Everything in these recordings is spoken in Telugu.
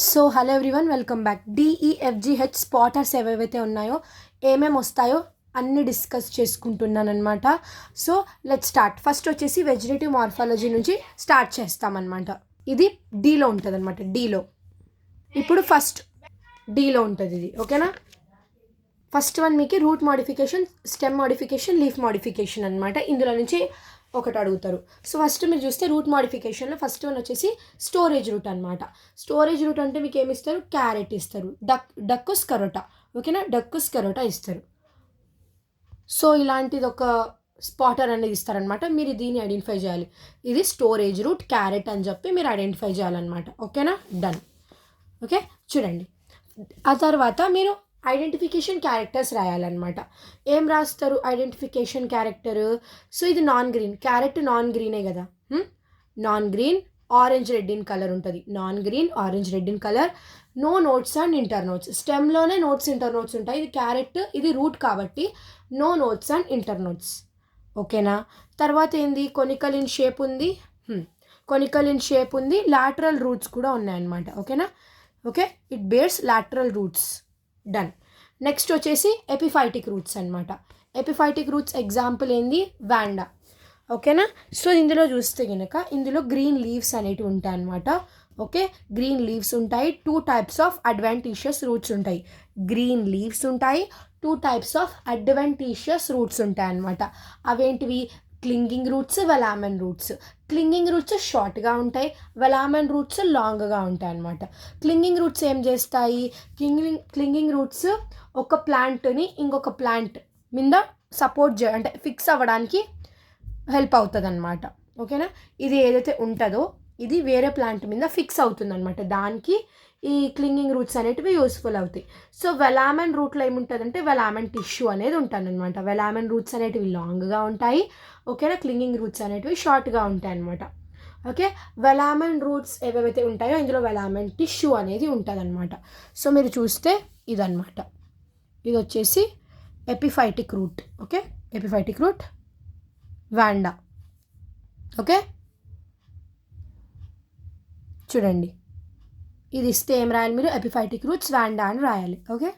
So hello everyone, welcome back. DEFGH spotters ఏవేవైతే ఉన్నాయో ఏమేమి వస్తాయో అన్ని డిస్కస్ చేసుకుంటున్నాను అనమాట. So let start. ఫస్ట్ వచ్చేసి వెజిటేటివ్ మార్ఫాలజీ నుంచి స్టార్ట్ చేస్తామన్నమాట. ఇది డీలో ఉంటుంది అనమాట. డీలో ఇప్పుడు ఫస్ట్ డీలో ఉంటుంది ఇది, ఓకేనా. ఫస్ట్ వన్ మీకు root modification, stem modification, leaf modification అనమాట. ఇందులో నుంచి ఒకటి అడుగుతారు. సో ఫస్ట్ మీరు చూస్తే రూట్ మోడిఫికేషన్లో ఫస్ట్ వన్ వచ్చేసి స్టోరేజ్ రూట్ అనమాట. స్టోరేజ్ రూట్ అంటే మీకు ఏమి ఇస్తారు? క్యారెట్ ఇస్తారు, డక్కుస్ కరోటా, ఓకేనా. డక్కుస్ కరోటా ఇస్తారు. సో ఇలాంటిది ఒక స్పాటర్ అనేది ఇస్తారనమాట. మీరు దీన్ని ఐడెంటిఫై చేయాలి. ఇది స్టోరేజ్ రూట్ క్యారెట్ అని చెప్పి మీరు ఐడెంటిఫై చేయాలన్నమాట, ఓకేనా. డన్. ఓకే, చూడండి. ఆ తర్వాత మీరు ఐడెంటిఫికేషన్ క్యారెక్టర్స్ రాయాలన్నమాట. ఏం రాస్తారు ఐడెంటిఫికేషన్ క్యారెక్టర్? సో ఇది నాన్ గ్రీన్, క్యారెట్ నాన్ గ్రీనే కదా. Non green, orange red in colour ఉంటుంది. Non green, orange red in colour. No nodes and internodes. స్టెమ్లోనే నోట్స్ ఇంటర్ నోట్స్ ఉంటాయి. ఇది క్యారెట్, ఇది రూట్ కాబట్టి no nodes and internodes, ఓకేనా. తర్వాత ఏంది? కొనికల్ ఇన్ షేప్ ఉంది, కొనికల్ ఇన్ షేప్ ఉంది. లాటరల్ రూట్స్ కూడా ఉన్నాయన్నమాట, ఓకేనా. Okay, it bears lateral roots. Done. Next వచ్చేసి ఎపిఫైటిక్ రూట్స్ అనమాట. ఎపిఫైటిక్ రూట్స్ ఎగ్జాంపుల్ ఏంది? వాండా, ఓకేనా. సో ఇందులో చూస్తే కనుక ఇందులో గ్రీన్ లీవ్స్ అనేవి ఉంటాయి అనమాట. ఓకే, గ్రీన్ లీవ్స్ ఉంటాయి. 2 types ఆఫ్ అడ్వాంటీషియస్ రూట్స్ ఉంటాయి. గ్రీన్ లీవ్స్ ఉంటాయి, 2 types ఆఫ్ అడ్వాంటీషియస్ రూట్స్ ఉంటాయి అనమాట. అవేంటివి? Clinging roots, velamen roots. Clinging roots షార్ట్గా ఉంటాయి, వెలామెన్ రూట్స్ లాంగ్గా ఉంటాయి అన్నమాట. క్లింగింగ్ రూట్స్ ఏం చేస్తాయి? క్లింగింగ్ రూట్స్ ఒక ప్లాంట్ని ఇంకొక ప్లాంట్ మీద సపోర్ట్ అంటే ఫిక్స్ అవ్వడానికి హెల్ప్ అవుతుంది అనమాట, ఓకేనా. ఇది ఏదైతే ఉంటుందో ఇది వేరే ప్లాంట్ మీద ఫిక్స్ అవుతుంది అనమాట. దానికి ఈ క్లింగింగ్ రూట్స్ అనేటివి యూస్ఫుల్ అవుతాయి. సో వెలామెన్ రూట్లో ఏముంటుందంటే వెలామెన్ టిష్యూ అనేది ఉంటుంది అనమాట. వెలామెన్ రూట్స్ అనేటివి లాంగ్గా ఉంటాయి, ఓకేనా. క్లింగింగ్ రూట్స్ అనేటివి షార్ట్గా ఉంటాయి అనమాట. ఓకే, వెలామెన్ రూట్స్ ఏవేవైతే ఉంటాయో ఇందులో వెలామెన్ టిష్యూ అనేది ఉంటుంది అనమాట. సో మీరు చూస్తే ఇదన్నమాట. ఇది వచ్చేసి epiphytic root, okay. Epiphytic root, Vanda, okay. చూడండి, ఇది ఇస్తే ఏం రాయాలి మీరు? ఎపిఫైటిక్ రూట్స్, వాండా అని రాయాలి, ఓకే.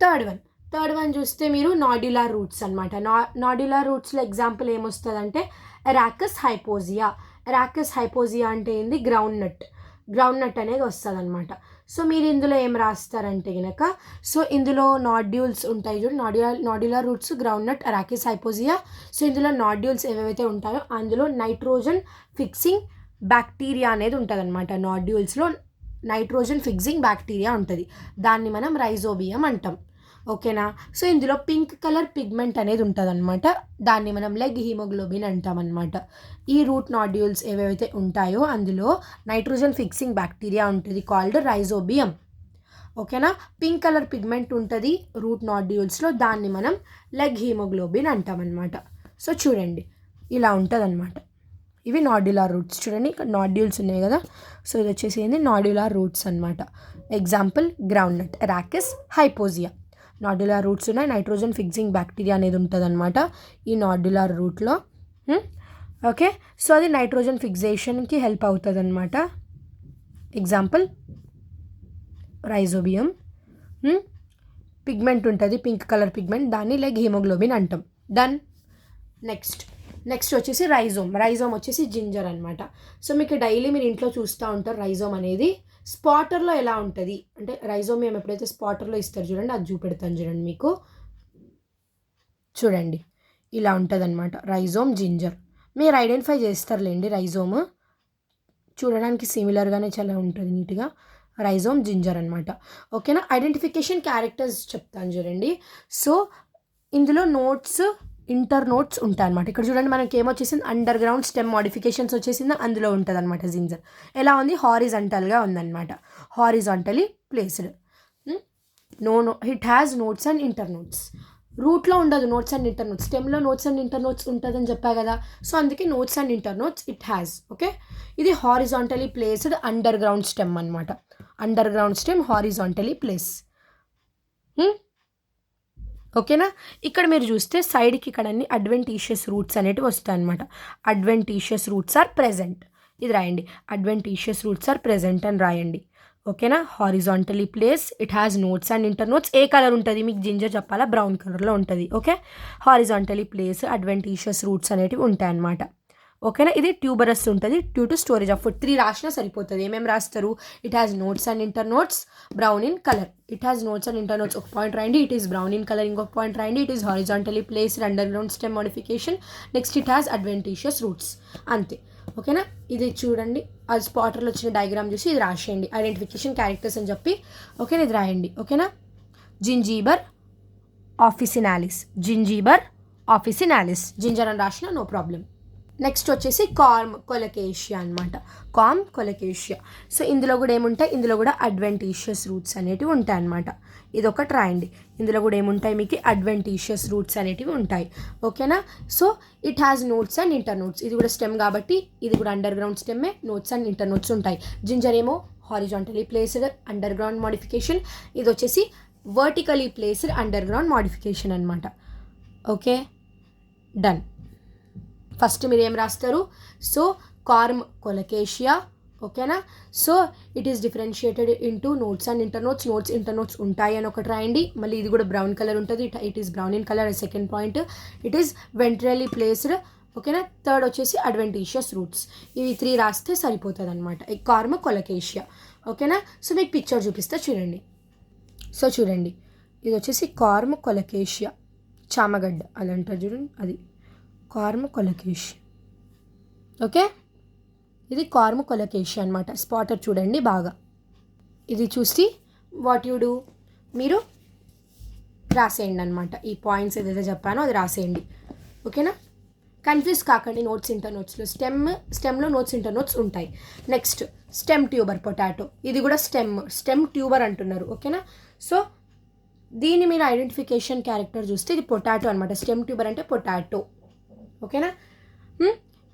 థర్డ్ వన్ చూస్తే మీరు నాడ్యులార్ రూట్స్ అనమాట. నాడ్యులార్ రూట్స్లో ఎగ్జాంపుల్ ఏమొస్తుందంటే ఎరాకస్ హైపోజియా. ఎరాకస్ హైపోజియా అంటే ఏంది? గ్రౌండ్ నట్ అనేది వస్తుంది అనమాట. సో మీరు ఇందులో ఏం రాస్తారంటే కనుక, సో ఇందులో నాడ్యూల్స్ ఉంటాయి చూడు. Nodular roots, ground nut, Arachis hypogaea. So ఇందులో నాడ్యూల్స్ ఏవైతే ఉంటాయో అందులో నైట్రోజన్ ఫిక్సింగ్ బ్యాక్టీరియా అనేది ఉంటుంది అనమాట. నాడ్యూల్స్లో నైట్రోజన్ ఫిక్సింగ్ బ్యాక్టీరియా ఉంటుంది. దాన్ని మనం రైజోబియం అంటాం, ఓకేనా. సో ఇందులో పింక్ కలర్ పిగ్మెంట్ అనేది ఉంటుంది అనమాట. దాన్ని మనం లెగ్ హీమోగ్లోబిన్ అంటాం అనమాట. ఈ రూట్ నాడ్యూల్స్ ఏవైతే ఉంటాయో అందులో నైట్రోజన్ ఫిక్సింగ్ బ్యాక్టీరియా ఉంటుంది, కాల్డ్ రైజోబియం, ఓకేనా. పింక్ కలర్ పిగ్మెంట్ ఉంటుంది రూట్ నాడ్యూల్స్లో, దాన్ని మనం లెగ్ హీమోగ్లోబిన్ అంటాం అనమాట. సో చూడండి, ఇలా ఉంటుంది అనమాట. ఇవి నాడ్యులార్ రూట్స్. చూడండి, ఇక్కడ నాడ్యూల్స్ ఉన్నాయి కదా. సో ఇది వచ్చేసి ఏంది? నాడ్యులార్ రూట్స్ అనమాట. Example ground nut, Arachis hypogaea. Nodular roots ఉన్నాయి, నైట్రోజన్ ఫిక్సింగ్ బ్యాక్టీరియా అనేది ఉంటుంది అనమాట ఈ నాడ్యులార్ రూట్లో, ఓకే. సో అది నైట్రోజన్ ఫిక్సేషన్కి హెల్ప్ అవుతుంది అనమాట. Example Rhizobium. పిగ్మెంట్ ఉంటుంది, పింక్ కలర్ పిగ్మెంట్, దాన్ని లెగ్ హీమోగ్లోబిన్ అంటాం. డన్. నెక్స్ట్ వచ్చేసి రైజోమ్ వచ్చేసి జింజర్ అనమాట. సో మీకు డైలీ మీరు ఇంట్లో చూస్తూ ఉంటారు రైజోమ్ అనేది. స్పాటర్లో ఎలా ఉంటుంది అంటే రైజోమ్ మేము ఎప్పుడైతే స్పాటర్లో ఇస్తారు చూడండి, అది చూపెడతాను చూడండి మీకు. చూడండి, ఇలా ఉంటుంది అనమాట రైజోమ్, జింజర్. మీరు ఐడెంటిఫై చేస్తారులేండి. రైజోమ్ చూడడానికి సిమిలర్గానే చాలా ఉంటుంది నీట్గా. రైజోమ్, జింజర్ అనమాట, ఓకేనా. ఐడెంటిఫికేషన్ క్యారెక్టర్స్ చెప్తాను చూడండి. సో ఇందులో నోట్స్, ఇంటర్ నోట్స్ ఉంటాయి అనమాట. ఇక్కడ చూడండి, మనకి ఏమొచ్చేసింది? అండర్ గ్రౌండ్ స్టెమ్ మోడిఫికేషన్స్ వచ్చేసింది, అందులో ఉంటుంది అనమాట. జింజర్ ఎలా ఉంది? హారిజాంటల్గా ఉందన్నమాట, horizontally placed. It has nodes and internodes. రూట్లో ఉండదు నోట్స్ అండ్ ఇంటర్ నోట్స్, స్టెమ్లో నోట్స్ అండ్ ఇంటర్ నోట్స్ ఉంటుందని చెప్పా కదా. సో అందుకే nodes and internodes it has, okay. ఇది horizontally placed underground stem అనమాట. Underground stem horizontally place, ఓకేనా. ఇక్కడ మీరు చూస్తే సైడ్కి ఇక్కడ అన్ని అడ్వెంటీషియస్ రూట్స్ అనేటివి వస్తాయి అనమాట. అడ్వెంటీషియస్ రూట్స్ ఆర్ ప్రెజెంట్, ఇది రాయండి. అడ్వెంటీషియస్ రూట్స్ ఆర్ ప్రెజెంట్ అని రాయండి, ఓకేనా. Horizontally place, it has nodes and internodes. ఏ కలర్ ఉంటుంది మీకు జింజర్ చెప్పాలా, బ్రౌన్ కలర్లో ఉంటుంది. Okay, horizontally place adventitious roots అనేటివి ఉంటాయి అన్నమాట. ఓకేనా. ఇది ట్యూబరస్ ఉంటుంది, due to storage of food. 3 రాసినా సరిపోతుంది. ఏమేమి రాస్తారు, it has nodes and internodes, brown in colour. It has nodes and internodes ఒక పాయింట్ రాయండి, it is brown in colour ఇంకొక పాయింట్ రాయండి, it is horizontally placed underground stem modification, next it has adventitious roots. అంతే. ఓకేనా. ఇది చూడండి, అది స్పాటర్లో వచ్చిన డయాగ్రామ్ చూసి ఇది రాసేయండి, ఐడెంటిఫికేషన్ క్యారెక్టర్స్ అని చెప్పి. ఓకేనా, ఇది రాయండి. ఓకేనా. జింజీబర్ ఆఫిసినాలిస్, జింజీబర్ ఆఫిసినాలిస్, జింజర్ అని రాసిన నో ప్రాబ్లం. నెక్స్ట్ వచ్చేసి కార్మ్ కొలకేషియా అనమాట. Corm colocasia. సో ఇందులో కూడా ఏముంటాయి, ఇందులో కూడా అడ్వెంటీషియస్ రూట్స్ అనేటివి ఉంటాయి అన్నమాట. ఇది ఒకటి రాయండి, ఇందులో కూడా ఏముంటాయి మీకు అడ్వెంటీషియస్ రూట్స్ అనేటివి ఉంటాయి. ఓకేనా. So it has nodes and internodes. ఇది కూడా స్టెమ్ కాబట్టి ఇది కూడా అండర్ గ్రౌండ్ స్టెమ్మే, నోట్స్ అండ్ ఇంటర్నోట్స్ ఉంటాయి. జింజర్ ఏమో horizontally placed underground modification, ఇది వచ్చేసి vertically placed underground modification అనమాట. Okay, done. ఫస్ట్ మీరు ఏం రాస్తారు, సో కార్మ్ కొలకేషియా. ఓకేనా. So it is differentiated into nodes and internodes, nodes internodes ఉంటాయి అని ఒకటి రాయండి. మళ్ళీ ఇది కూడా బ్రౌన్ కలర్ ఉంటుంది, it is brown in colour. Second point, it is ventrally placed. ఓకేనా. థర్డ్ వచ్చేసి అడ్వెంటీషియస్ రూట్స్. ఇవి 3 రాస్తే సరిపోతుంది అనమాట, కార్మ్ కొలకేషియా. ఓకేనా. సో మీకు పిక్చర్ చూపిస్తా చూడండి. సో చూడండి, ఇది వచ్చేసి కార్మ్ కొలకేషియా, చామగడ్డ అది అంటారు చూడండి, అది కార్మ్ కొలకేషియా. ఓకే, ఇది కార్మ్ కొలకేషియా అనమాట. స్పాటర్ చూడండి బాగా. ఇది చూసి వాట్ యూ డూ, మీరు రాసేయండి అనమాట. ఈ పాయింట్స్ ఏదైతే చెప్పానో అది రాసేయండి. ఓకేనా. కన్ఫ్యూజ్ కాకండి నోట్స్ ఇంటర్నోట్స్లో. స్టెమ్లో నోట్స్ ఇంటర్నోట్స్ ఉంటాయి. Next stem tuber potato. ఇది కూడా స్టెమ్ ట్యూబర్ అంటున్నారు. ఓకేనా. సో దీన్ని మీరు ఐడెంటిఫికేషన్ క్యారెక్టర్ చూస్తే ఇది పొటాటో అనమాట. స్టెమ్ ట్యూబర్ అంటే పొటాటో. ఓకేనా.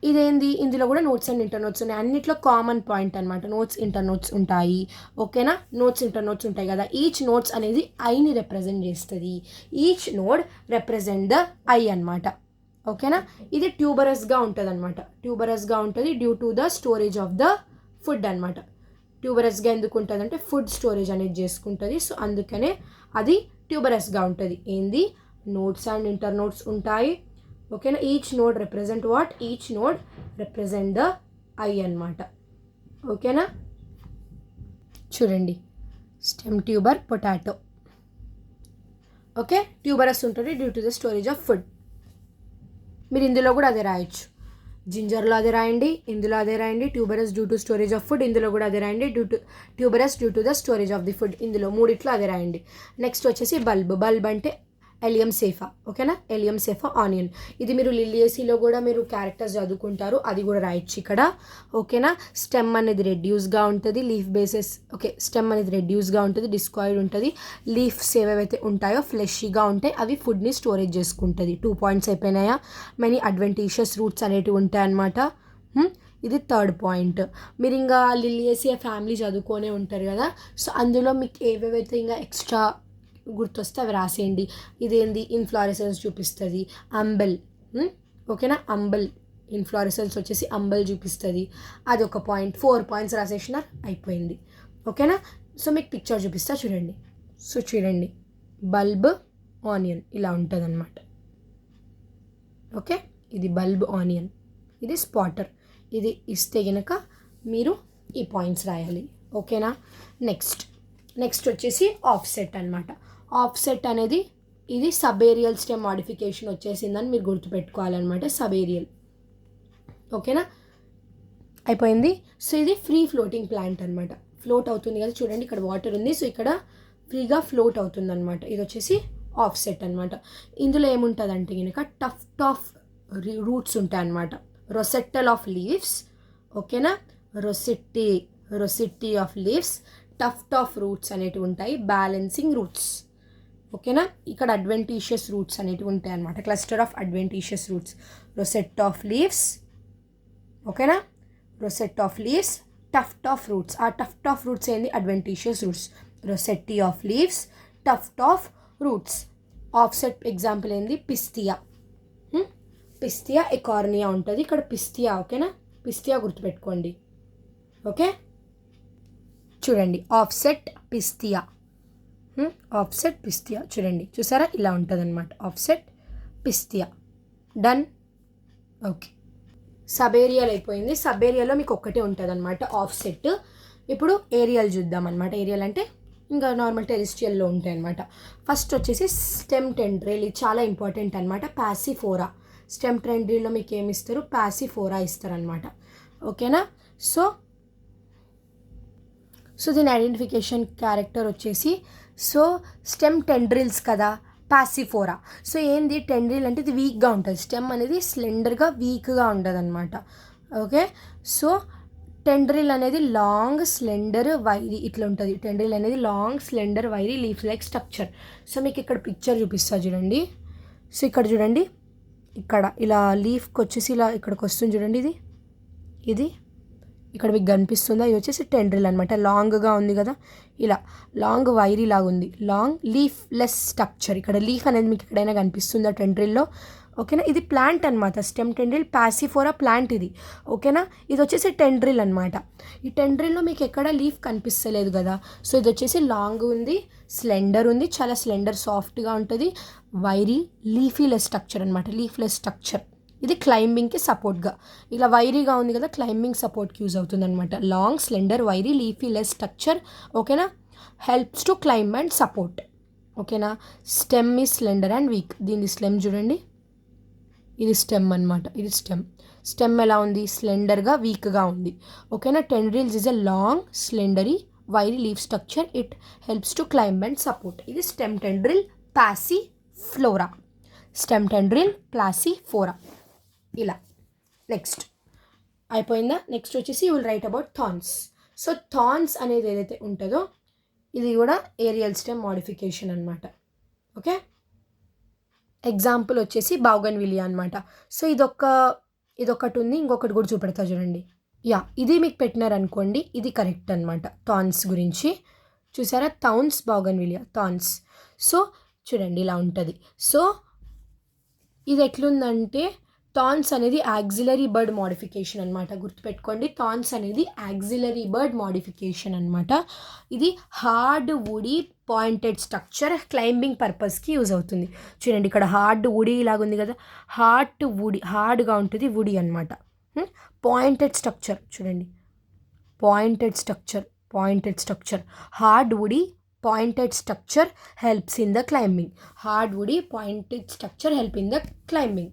ఇదేంది, ఇందులో కూడా నోట్స్ అండ్ ఇంటర్నోట్స్ ఉన్నాయి. అన్నిట్లో కామన్ పాయింట్ అనమాట, నోట్స్ ఇంటర్నోట్స్ ఉంటాయి. ఓకేనా. నోట్స్ ఇంటర్నోట్స్ ఉంటాయి కదా, ఈచ్ నోట్స్ అనేది ఐని రిప్రజెంట్ చేస్తుంది. Each node represent the eye అనమాట. ఓకేనా. ఇది ట్యూబరస్గా ఉంటుంది అనమాట. ట్యూబరస్గా ఉంటుంది due to the storage of the food అనమాట. ట్యూబరస్గా ఎందుకు ఉంటుంది అంటే ఫుడ్ స్టోరేజ్ అనేది చేసుకుంటుంది. సో అందుకనే అది ట్యూబరస్గా ఉంటుంది. ఏంది, నోట్స్ అండ్ ఇంటర్నోట్స్ ఉంటాయి. ఓకేనా. Each node represent what, each node represent the eye అనమాట. ఓకేనా. చూడండి, stem tuber potato. Okay, tuberous ఉంటుంది due to the storage of food. మీరు ఇందులో కూడా అదే రాయొచ్చు, జింజర్లో అదే రాయండి, ఇందులో అదే రాయండి. Tuberous due to storage of food, ఇందులో కూడా అదే రాయండి, tuberous due to the storage of the food. ఇందులో మూడిట్లో అదే రాయండి. నెక్స్ట్ వచ్చేసి బల్బ్ అంటే ఎలియం సేఫా. ఓకేనా. Allium cepa onion. ఇది మీరు లిలియేసీలో కూడా మీరు క్యారెక్టర్స్ చదువుకుంటారు, అది కూడా రాయొచ్చు ఇక్కడ. ఓకేనా. స్టెమ్ అనేది రెడ్యూస్గా ఉంటుంది, లీఫ్ బేసెస్. ఓకే, స్టెమ్ అనేది రెడ్యూస్గా ఉంటుంది, డిస్కాయిడ్ ఉంటుంది. లీఫ్స్ ఏవైతే ఉంటాయో ఫ్లెషీగా ఉంటాయి, అవి ఫుడ్ని స్టోరేజ్ చేసుకుంటుంది. 2 పాయింట్స్ అయిపోయినాయా. మెనీ అడ్వెంటీషియస్ రూట్స్ అనేటివి ఉంటాయి అన్నమాట. ఇది థర్డ్ పాయింట్. మీరు ఇంకా లిలియేసియా ఫ్యామిలీ చదువుకొనే ఉంటారు కదా, సో అందులో మీకు ఏవేవైతే ఇంకా ఎక్స్ట్రా గుర్తొస్తే అవి రాసేయండి. ఇదేంది, ఇన్ఫ్లారెసెన్స్ చూపిస్తుంది, అంబెల్. ఓకేనా. అంబెల్ ఇన్ఫ్లారెసెన్స్ వచ్చేసి అంబెల్ చూపిస్తుంది, అది ఒక పాయింట్. 4 పాయింట్స్ రాసేసిన అయిపోయింది. ఓకేనా. సో మీకు పిక్చర్ చూపిస్తా చూడండి. సో చూడండి, బల్బ్ ఆనియన్ ఇలా ఉంటుంది అనమాట. ఓకే, ఇది బల్బ్ ఆనియన్, ఇది స్పాటర్. ఇది ఇస్తే గనక మీరు ఈ పాయింట్స్ రాయాలి. ఓకేనా. నెక్స్ట్ వచ్చేసి ఆఫ్సెట్ అనమాట. ఆఫ్సెట్ అనేది ఇది సబేరియల్ స్టెమ్ మోడిఫికేషన్ వచ్చేసిందని మీరు గుర్తుపెట్టుకోవాలన్నమాట. సబేరియల్. ఓకేనా, అయిపోయింది. సో ఇది ఫ్రీ ఫ్లోటింగ్ ప్లాంట్ అనమాట. ఫ్లోట్ అవుతుంది కదా చూడండి, ఇక్కడ వాటర్ ఉంది, సో ఇక్కడ ఫ్రీగా ఫ్లోట్ అవుతుంది అనమాట. ఇది వచ్చేసి ఆఫ్సెట్ అనమాట. ఇందులో ఏముంటుంది అంటే కనుక టఫ్ట్ ఆఫ్ రూట్స్ ఉంటాయి అన్నమాట. రొసెట్టల్ ఆఫ్ లీవ్స్. ఓకేనా. రొసిటీ of leaves, tuft of roots అనేటివి ఉంటాయి, బ్యాలెన్సింగ్ రూట్స్. ఓకేనా. ఇక్కడ అడ్వెంటీషియస్ రూట్స్ అనేటివి ఉంటాయి అన్నమాట. Cluster of adventitious roots, rosette of leaves. ఓకేనా. Rosette of leaves, tuft of roots. ఆ టఫ్ట్ ఆఫ్ రూట్స్ ఏంది, adventitious roots. Rosette of leaves, tuft of roots. Offset example ఏంది, పిస్తియా. పిస్తియా ఎకార్నియా ఉంటుంది, ఇక్కడ పిస్తియా. ఓకేనా, పిస్తియా గుర్తుపెట్టుకోండి. ఓకే, చూడండి ఆఫ్సెట్ పిస్తియా, ఆఫ్సెట్ పిస్తియా చూడండి, చూసారా ఇలా ఉంటుంది అనమాట ఆఫ్సెట్ పిస్తియా. డన్. ఓకే, సబ్ ఏరియాలో అయిపోయింది. సబ్ ఏరియాలో మీకు ఒక్కటే ఉంటుంది అనమాట ఆఫ్సెట్. ఇప్పుడు ఏరియల్ చూద్దాం అనమాట. ఏరియల్ అంటే ఇంకా నార్మల్ టెరెస్ట్రియల్లో ఉంటాయి అనమాట. ఫస్ట్ వచ్చేసి స్టెమ్ టెండ్రిల్, ఇది చాలా ఇంపార్టెంట్ అనమాట. పాసిఫోరా, స్టెమ్ టెండ్రిల్లో మీకు ఏమి ఇస్తారు, పాసిఫోరా ఇస్తారనమాట. ఓకేనా. సో దీని ఐడెంటిఫికేషన్ క్యారెక్టర్ వచ్చేసి, సో స్టెమ్ టెండ్రిల్స్ కదా, పాసిఫోరా. సో ఏంది టెండ్రిల్ అంటే ఇది వీక్గా ఉంటుంది, స్టెమ్ అనేది స్లెండర్గా వీక్గా ఉంటుంది అనమాట. ఓకే. సో టెండ్రిల్ అనేది లాంగ్ స్లెండర్ వైరీ ఇట్లా ఉంటుంది. టెండ్రిల్ అనేది long slender wiry leaf like structure. So మీకు ఇక్కడ పిక్చర్ చూపిస్తా చూడండి. సో ఇక్కడ చూడండి, ఇక్కడ ఇలా లీఫ్కి వచ్చేసి ఇలా ఇక్కడికి వస్తుంది చూడండి, ఇది ఇక్కడ మీకు కనిపిస్తుందా, ఇది వచ్చేసి టెండ్రిల్ అనమాట. లాంగ్గా ఉంది కదా, ఇలా లాంగ్ వైరీ లాగా ఉంది, లాంగ్ లీఫ్ లెస్ స్ట్రక్చర్. ఇక్కడ లీఫ్ అనేది మీకు ఎక్కడైనా కనిపిస్తుందా టెండ్రిల్లో. ఓకేనా. ఇది ప్లాంట్ అనమాట, స్టెమ్ టెండ్రిల్ పాసిఫోరా ప్లాంట్ ఇది. ఓకేనా. ఇది వచ్చేసి టెండ్రిల్ అనమాట. ఈ టెండ్రిల్లో మీకు ఎక్కడ లీఫ్ కనిపిస్తలేదు కదా. సో ఇది వచ్చేసి లాంగ్ ఉంది, స్లెండర్ ఉంది, చాలా స్లెండర్ సాఫ్ట్గా ఉంటుంది, వైరీ లీఫీలెస్ స్ట్రక్చర్ అనమాట, లీఫ్లెస్ స్ట్రక్చర్. ఇది క్లైంబింగ్కి సపోర్ట్గా ఇలా వైరీగా ఉంది కదా, క్లైంబింగ్ సపోర్ట్కి యూజ్ అవుతుంది అనమాట. Long slender wiry leafless structure. ఓకేనా. Helps to climb and support. ఓకేనా. స్టెమ్ ఈ స్లెండర్ అండ్ వీక్. దీని స్టెమ్ చూడండి, ఇది స్టెమ్ అనమాట, ఇది స్టెమ్ ఎలా ఉంది, స్లెండర్గా వీక్గా ఉంది. ఓకేనా. Tendrils is a long slender wiry leaf structure, it helps to climb and support. ఇది stem tendril Passiflora, stem tendril Passiflora. ఇలా నెక్స్ట్ అయిపోయిందా. నెక్స్ట్ వచ్చేసి you will write about thorns. So thorns అనేది ఏదైతే ఉంటుందో ఇది కూడా ఏరియల్ స్టెమ్ మోడిఫికేషన్ అనమాట. ఓకే. ఎగ్జాంపుల్ వచ్చేసి బౌగన్విలియా అనమాట. సో ఇదొకటి ఉంది, ఇంకొకటి కూడా చూపెడతా చూడండి. యా, ఇది మీకు పెట్టినారనుకోండి, ఇది కరెక్ట్ అనమాట. థార్న్స్ గురించి చూసారా, థార్న్స్ బౌగన్విలియా థార్న్స్. సో చూడండి ఇలా ఉంటుంది. సో ఇది ఎట్లుందంటే థార్న్స్ అనేది యాక్సిలరీ బర్డ్ మోడిఫికేషన్ అనమాట. గుర్తుపెట్టుకోండి, థార్న్స్ అనేది యాక్సిలరీ బర్డ్ మోడిఫికేషన్ అనమాట. ఇది hard woody pointed structure, climbing పర్పస్కి యూజ్ అవుతుంది. చూడండి ఇక్కడ హార్డ్ వుడీ లాగా ఉంది కదా, హార్డ్గా ఉంటుంది వుడీ అనమాట. పాయింటెడ్ స్ట్రక్చర్ చూడండి, pointed structure hard woody pointed structure helps in the climbing. Hard woody pointed structure help in the climbing.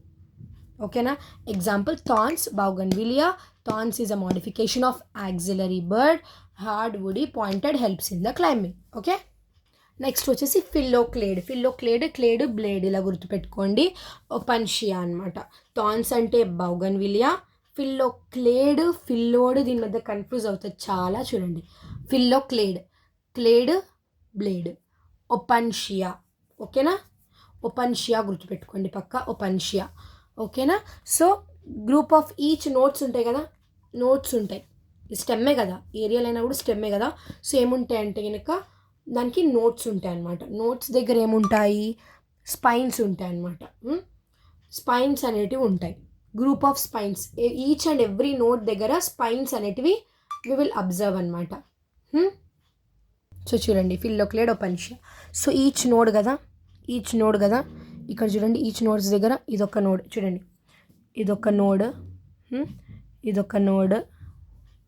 Okay na. Example thorns bougainvillea. Thorns is a modification of axillary bird. Hard woody pointed helps in the climbing. Okay. Next వచ్చేసి ఫిల్లోక్లేడ్, క్లేడ్ బ్లేడ్ ఇలా గుర్తుపెట్టుకోండి. ఒపన్షియా అనమాట. థార్న్స్ అంటే బౌగన్విలియా, ఫిల్లోడ్ దీని మధ్య కన్ఫ్యూజ్ అవుతుంది చాలా. చూడండి ఫిల్లోక్లేడ్, క్లేడ్ బ్లేడ్, ఒపన్షియా. ఓకేనా. ఒపన్షియా గుర్తుపెట్టుకోండి పక్క, ఒపన్షియా. ఓకేనా. So group of each notes ఉంటాయి కదా, నోట్స్ ఉంటాయి. స్టెమ్మే కదా, ఏరియల్ అయినా కూడా స్టెమ్మే కదా. సో ఏముంటాయి అంటే కనుక దానికి నోట్స్ ఉంటాయి అన్నమాట. నోట్స్ దగ్గర ఏముంటాయి, స్పైన్స్ ఉంటాయి అన్నమాట. స్పైన్స్ అనేటివి ఉంటాయి, group of spines. Each and every note దగ్గర స్పైన్స్ అనేటివి వి విల్ అబ్జర్వ్ అనమాట. సో చూడండి ఫిల్లోక్లేడ్ ఒపన్షియా. సో ఈచ్ నోడ్ కదా, ఇక్కడ చూడండి ఈచ్ నోడ్స్ దగ్గర ఇదొక నోడ్, చూడండి ఇదొక నోడ్,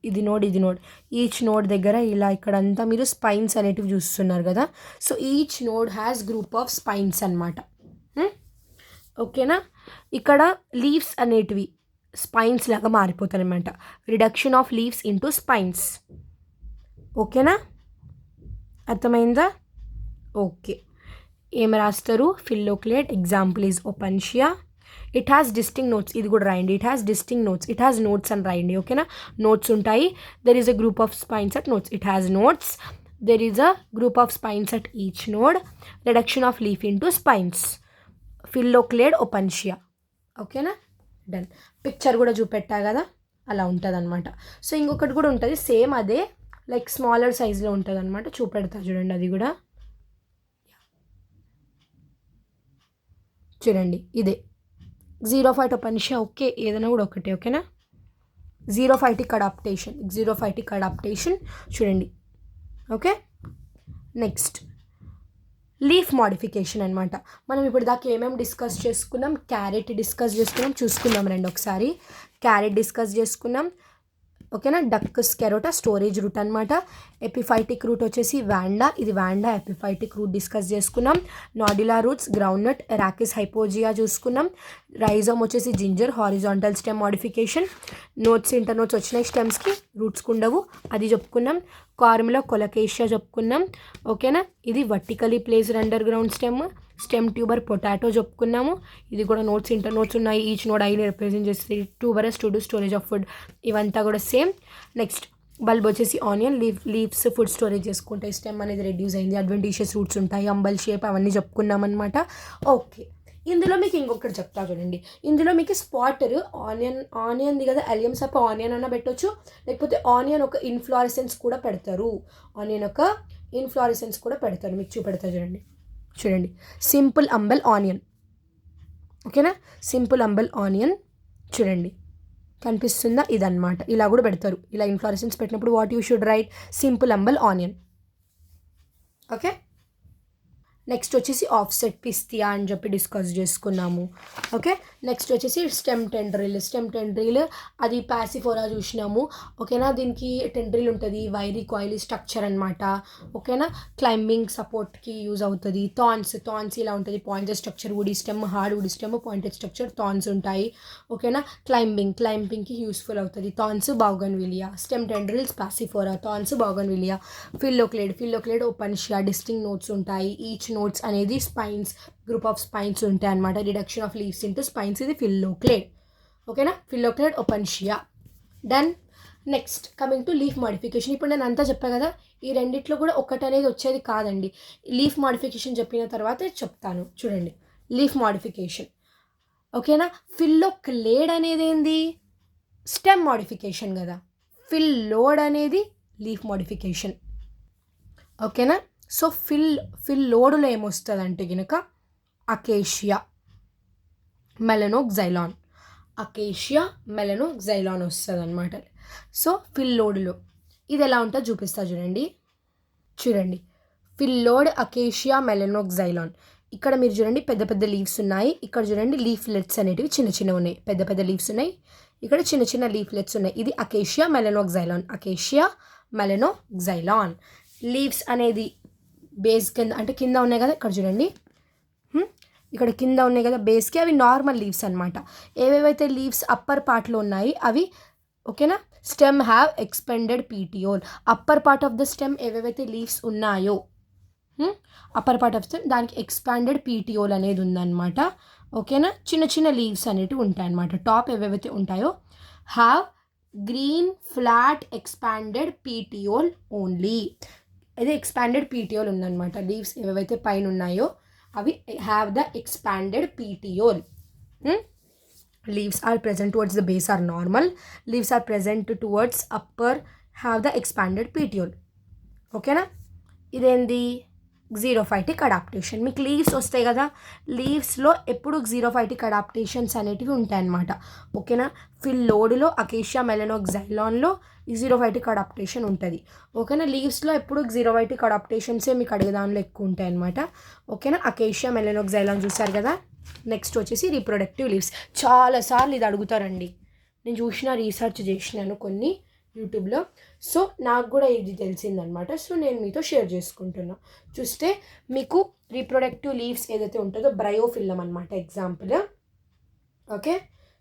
ఇది నోడ్. ఈచ్ నోడ్ దగ్గర ఇలా ఇక్కడంతా మీరు స్పైన్స్ అనేటివి చూస్తున్నారు కదా. So each node has group of spines అనమాట. ఓకేనా. ఇక్కడ లీవ్స్ అనేటివి స్పైన్స్ లాగా మారిపోతాయి అనమాట. Reduction of leaves into spines. ఓకేనా, అర్థమైందా. ఓకే, ఏం రాస్తారు, phylloclade. Example is Opuntia. It has distinct nodes, ఇది కూడా రాయండి. It has distinct nodes, it has nodes అని రాయండి. ఓకేనా. నోట్స్ ఉంటాయి. There is a group of spines at nodes. It has nodes. There is a group of spines at each node. Reduction of leaf into spines. Phylloclade Opuntia. ఓకేనా. డన్. పిక్చర్ కూడా చూపెట్టా కదా, అలా ఉంటుంది అనమాట. సో ఇంకొకటి కూడా ఉంటుంది సేమ్ అదే, లైక్ స్మాలర్ సైజ్లో ఉంటుంది అనమాట. చూపెడతా చూడండి, అది కూడా చూడండి. ఇదే జీరోఫైట్ ఒపన్షియా. ఓకే, ఏదైనా కూడా ఒకటే. ఓకేనా. జీరోఫైటిక్ అడాప్టేషన్ చూడండి ఓకే. నెక్స్ట్ లీఫ్ మోడిఫికేషన్ అనమాట. మనం ఇప్పుడు దాకా ఏమేమి డిస్కస్ చేసుకున్నాం? క్యారెట్ డిస్కస్ చేసుకున్నాం, చూసుకుందాం రండి ఒకసారి. క్యారెట్ డిస్కస్ చేసుకున్నాం, ఓకేనా. డక్కస్ కెరోటా స్టోరేజ్ రూట్ అనమాట. ఎపిఫైటిక్ రూట్ వచ్చేసి వాండా, ఇది వాండా ఎపిఫైటిక్ రూట్ డిస్కస్ చేసుకున్నాం. నాడిలా రూట్స్ గ్రౌండ్నట్ ఎరాకిస్ హైపోజియా చూసుకున్నాం. రైజోమ్ వచ్చేసి ginger horizontal stem modification. Notes inter notes వచ్చినాయి స్టెమ్స్కి, రూట్స్కి ఉండవు, అది చెప్పుకున్నాం. కార్మ్లో కొలకేషియా చెప్పుకున్నాం, ఓకేనా. ఇది vertically placed underground stem tuber potato చెప్పుకున్నాము. ఇది కూడా నోట్స్ ఇంటర్ నోట్స్ ఉన్నాయి. ఈచ్ నోడ్ ఐని రిప్రజెంట్ చేస్తుంది. Tuberous to do storage of food, ఇవంతా కూడా సేమ్. నెక్స్ట్ బల్బ్ వచ్చేసి ఆనియన్, లీవ్స్ ఫుడ్ స్టోరేజ్ చేసుకుంటాయి. స్టెమ్ అనేది రెడ్యూస్ అయింది, అడ్వెంటీషియస్ రూట్స్ ఉంటాయి, అంబల్ షేప్ అవన్నీ చెప్పుకున్నాం అనమాట. ఓకే. ఇందులో మీకు ఇంకొకటి చెప్తా చూడండి. ఇందులో మీకు స్పాటర్ ఆనియన్ది కదా, అలియం సప్ ఆనియన్ అన్న పెట్టవచ్చు, లేకపోతే ఆనియన్ ఒక ఇన్ఫ్లోరెసెన్స్ కూడా పెడతారు. మీకు చూపెడతా చూడండి. సింపుల్ అంబల్ ఆనియన్, ఓకేనా. సింపుల్ అంబల్ ఆనియన్ చూడండి, కనిపిస్తుందా? ఇదన్నమాట. ఇలా కూడా పెడతారు. ఇలా ఇన్ఫ్లోరెసెన్స్ పెట్టినప్పుడు what you should write? Simple umbel onion, okay. Next వచ్చేసి ఆఫ్సెట్ పిస్తియా అని చెప్పి డిస్కస్ చేసుకున్నాము, ఓకే. నెక్స్ట్ వచ్చేసి స్టెమ్ టెండ్రిల్ అది ప్యాసిఫోరా చూసినాము, ఓకేనా. దీనికి టెండ్రిల్ ఉంటుంది, వైరీ కాయిలీ స్ట్రక్చర్ అనమాట, ఓకేనా. క్లైంబింగ్ సపోర్ట్కి యూజ్ అవుతుంది. థాన్స్ ఇలా ఉంటుంది, pointed structure, woody stem, hard woody stem, pointed structure, thorns ఉంటాయి, ఓకేనా. క్లైంబింగ్కి యూస్ఫుల్ అవుతుంది. Thorns Bougainvillea, stem tendrils Passiflora, thorns Bougainvillea. Phylloclade Opuntia, distinct nodes ఉంటాయి. ఈచ్ నోట్స్ అనేది స్పైన్స్, గ్రూప్ ఆఫ్ స్పైన్స్ ఉంటాయి అనమాట. Reduction of leaves into spines, ఇది ఫిల్లోక్లేడ్, ఓకేనా. Phylloclade Opuntia. Done. Next coming to leaf modification. ఇప్పుడు నేను అంతా చెప్పాను కదా, ఈ రెండిట్లో కూడా ఒకటి అనేది వచ్చేది కాదండి. లీఫ్ మోడిఫికేషన్ చెప్పిన తర్వాత చెప్తాను చూడండి. లీఫ్ మోడిఫికేషన్, ఓకేనా. ఫిల్లోక్లేడ్ అనేది ఏంది? స్టెమ్ మోడిఫికేషన్ కదా. ఫిల్లోడ్ అనేది లీఫ్ మోడిఫికేషన్, ఓకేనా. సో ఫిల్లోడ్లో ఏమొస్తుందంటే కనుక అకేషియా మెలనోక్సైలాన్ వస్తుంది అనమాట. సో ఫిల్లోడ్లో ఇది ఎలా ఉంటుందో చూపిస్తా చూడండి. ఫిల్లోడ్ అకేషియా మెలనోక్సైలాన్. ఇక్కడ మీరు చూడండి పెద్ద పెద్ద లీవ్స్ ఉన్నాయి. ఇక్కడ చూడండి లీఫ్లెట్స్ అనేటివి చిన్న చిన్న ఉన్నాయి. పెద్ద పెద్ద లీవ్స్ ఉన్నాయి, ఇక్కడ చిన్న చిన్న లీఫ్లెట్స్ ఉన్నాయి. ఇది అకేషియా మెలనోక్సైలాన్. లీవ్స్ అనేది బేస్ కింద, అంటే కింద ఉన్నాయి కదా, ఇక్కడ చూడండి, ఇక్కడ కింద ఉన్నాయి కదా బేస్కి, అవి నార్మల్ లీవ్స్ అనమాట. ఏవేవైతే లీవ్స్ అప్పర్ పార్ట్లో ఉన్నాయి అవి, ఓకేనా. Stem have expended petiole. Upper part of the stem ఏవేవైతే లీవ్స్ ఉన్నాయో, అప్పర్ పార్ట్ ఆఫ్ స్టెమ్ దానికి ఎక్స్పాండెడ్ పీటియోల్ అనేది ఉందన్నమాట, ఓకేనా. చిన్న చిన్న లీవ్స్ అనేటివి ఉంటాయి అన్నమాట. టాప్ ఏవేవైతే ఉంటాయో have green flat expanded petiole only. ఇది ఎక్స్పాండెడ్ పీటియోల్ ఉందన్నమాట. లీవ్స్ ఏవైతే పైన ఉన్నాయో అవి have the expanded petiole. Leaves are present towards the base are normal. Leaves are present towards upper have the expanded petiole, ఓకేనా. ఇదేంది? జీరోఫైటిక్ అడాప్టేషన్. మీకు లీవ్స్ వస్తాయి కదా, లీవ్స్లో ఎప్పుడు జీరోఫైటిక్ అడాప్టేషన్స్ అనేటివి ఉంటాయన్నమాట, ఓకేనా. ఫిల్లోడ్లో అకేషియా మెలనోక్సైలాన్లో జీరోఫైటిక్ అడాప్టేషన్ ఉంటుంది, ఓకేనా. లీవ్స్లో ఎప్పుడు జీరోఫైటిక్ అడాప్టేషన్సే మీకు అడిగేదానిలో ఎక్కువ ఉంటాయి అనమాట, ఓకేనా. అకేషియా మెలనోక్సైలాన్ చూసారు కదా. నెక్స్ట్ వచ్చేసి రీప్రొడక్టివ్ లీవ్స్. చాలాసార్లు ఇది అడుగుతారండి. నేను రీసెర్చ్ చేసినాను కొన్ని యూట్యూబ్లో. సో నాకు కూడా ఇది తెలిసిందనమాట. సో నేను మీతో షేర్ చేసుకుంటున్నా. చూస్తే మీకు రీప్రొడక్టివ్ లీవ్స్ ఏదైతే ఉంటుందో బ్రయోఫిల్లం అనమాట example, okay.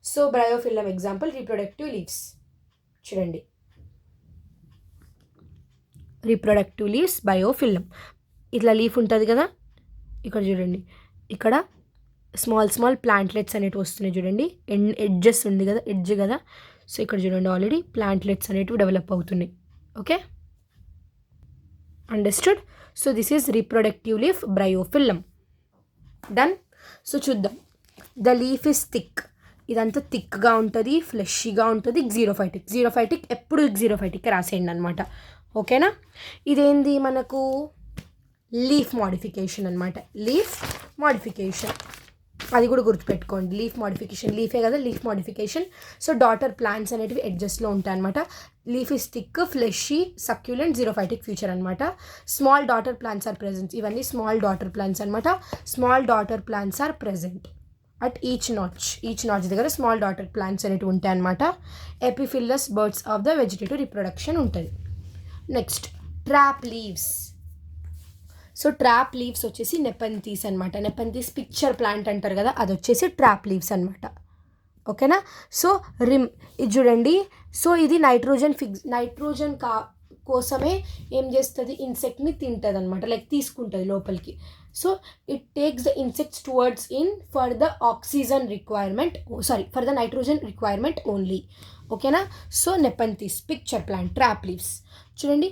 So Bryophyllum example reproductive leaves చూడండి. Reproductive leaves Bryophyllum. ఇట్లా లీఫ్ ఉంటుంది కదా, ఇక్కడ చూడండి, ఇక్కడ స్మాల్ ప్లాంట్లెట్స్ అనేటివి వస్తున్నాయి చూడండి. ఎడ్జెస్ ఉంది కదా, ఎడ్జ్ కదా. సో ఇక్కడ చూడండి ఆల్రెడీ ప్లాంట్లెట్స్ అనేటివి డెవలప్ అవుతున్నాయి, okay. Understood. So this is reproductive leaf Bryophyllum. Done. So చూద్దాం. The leaf is thick. ఇదంతా థిక్గా ఉంటుంది, ఫ్లెషీగా ఉంటుంది. జీరోఫైటిక్ ఎప్పుడు జీరోఫైటిక్ రాసేయండి అనమాట, ఓకేనా. ఇదేంది మనకు లీఫ్ మోడిఫికేషన్ అనమాట. లీఫ్ మోడిఫికేషన్, అది కూడా గుర్తుపెట్టుకోండి. లీఫ్ మోడిఫికేషన్, లీఫే కదా leaf modification. So daughter plants అనేటివి ఎడ్జస్ట్లో ఉంటాయి అనమాట. Leaf is thick, fleshy, succulent, xerophytic feature అనమాట. Small daughter plants are present. ఇవన్నీ స్మాల్ డాటర్ ప్లాంట్స్ అనమాట. Small daughter plants are present at each notch దగ్గర స్మాల్ డాటర్ ప్లాంట్స్ అనేటివి ఉంటాయి అనమాట. Epiphyllous buds of the vegetative reproduction ఉంటుంది. Next trap leaves. So trap leaves వచ్చేసి నెపెంథీస్ అనమాట. నెపెంథీస్ పిక్చర్ ప్లాంట్ అంటారు కదా, అది వచ్చేసి ట్రాప్ లీవ్స్ అనమాట. ఓకేనా. సో రిమ్ ఇది చూడండి. సో ఇది నైట్రోజన్ కోసమే ఏం చేస్తుంది, ఇన్సెక్ట్ని తింటుంది అనమాట, లైక్ తీసుకుంటుంది లోపలికి. So it takes the insects towards in for the for the nitrogen requirement only. ఓకేనా. So Nepenthes pitcher plant, trap leaves. చూడండి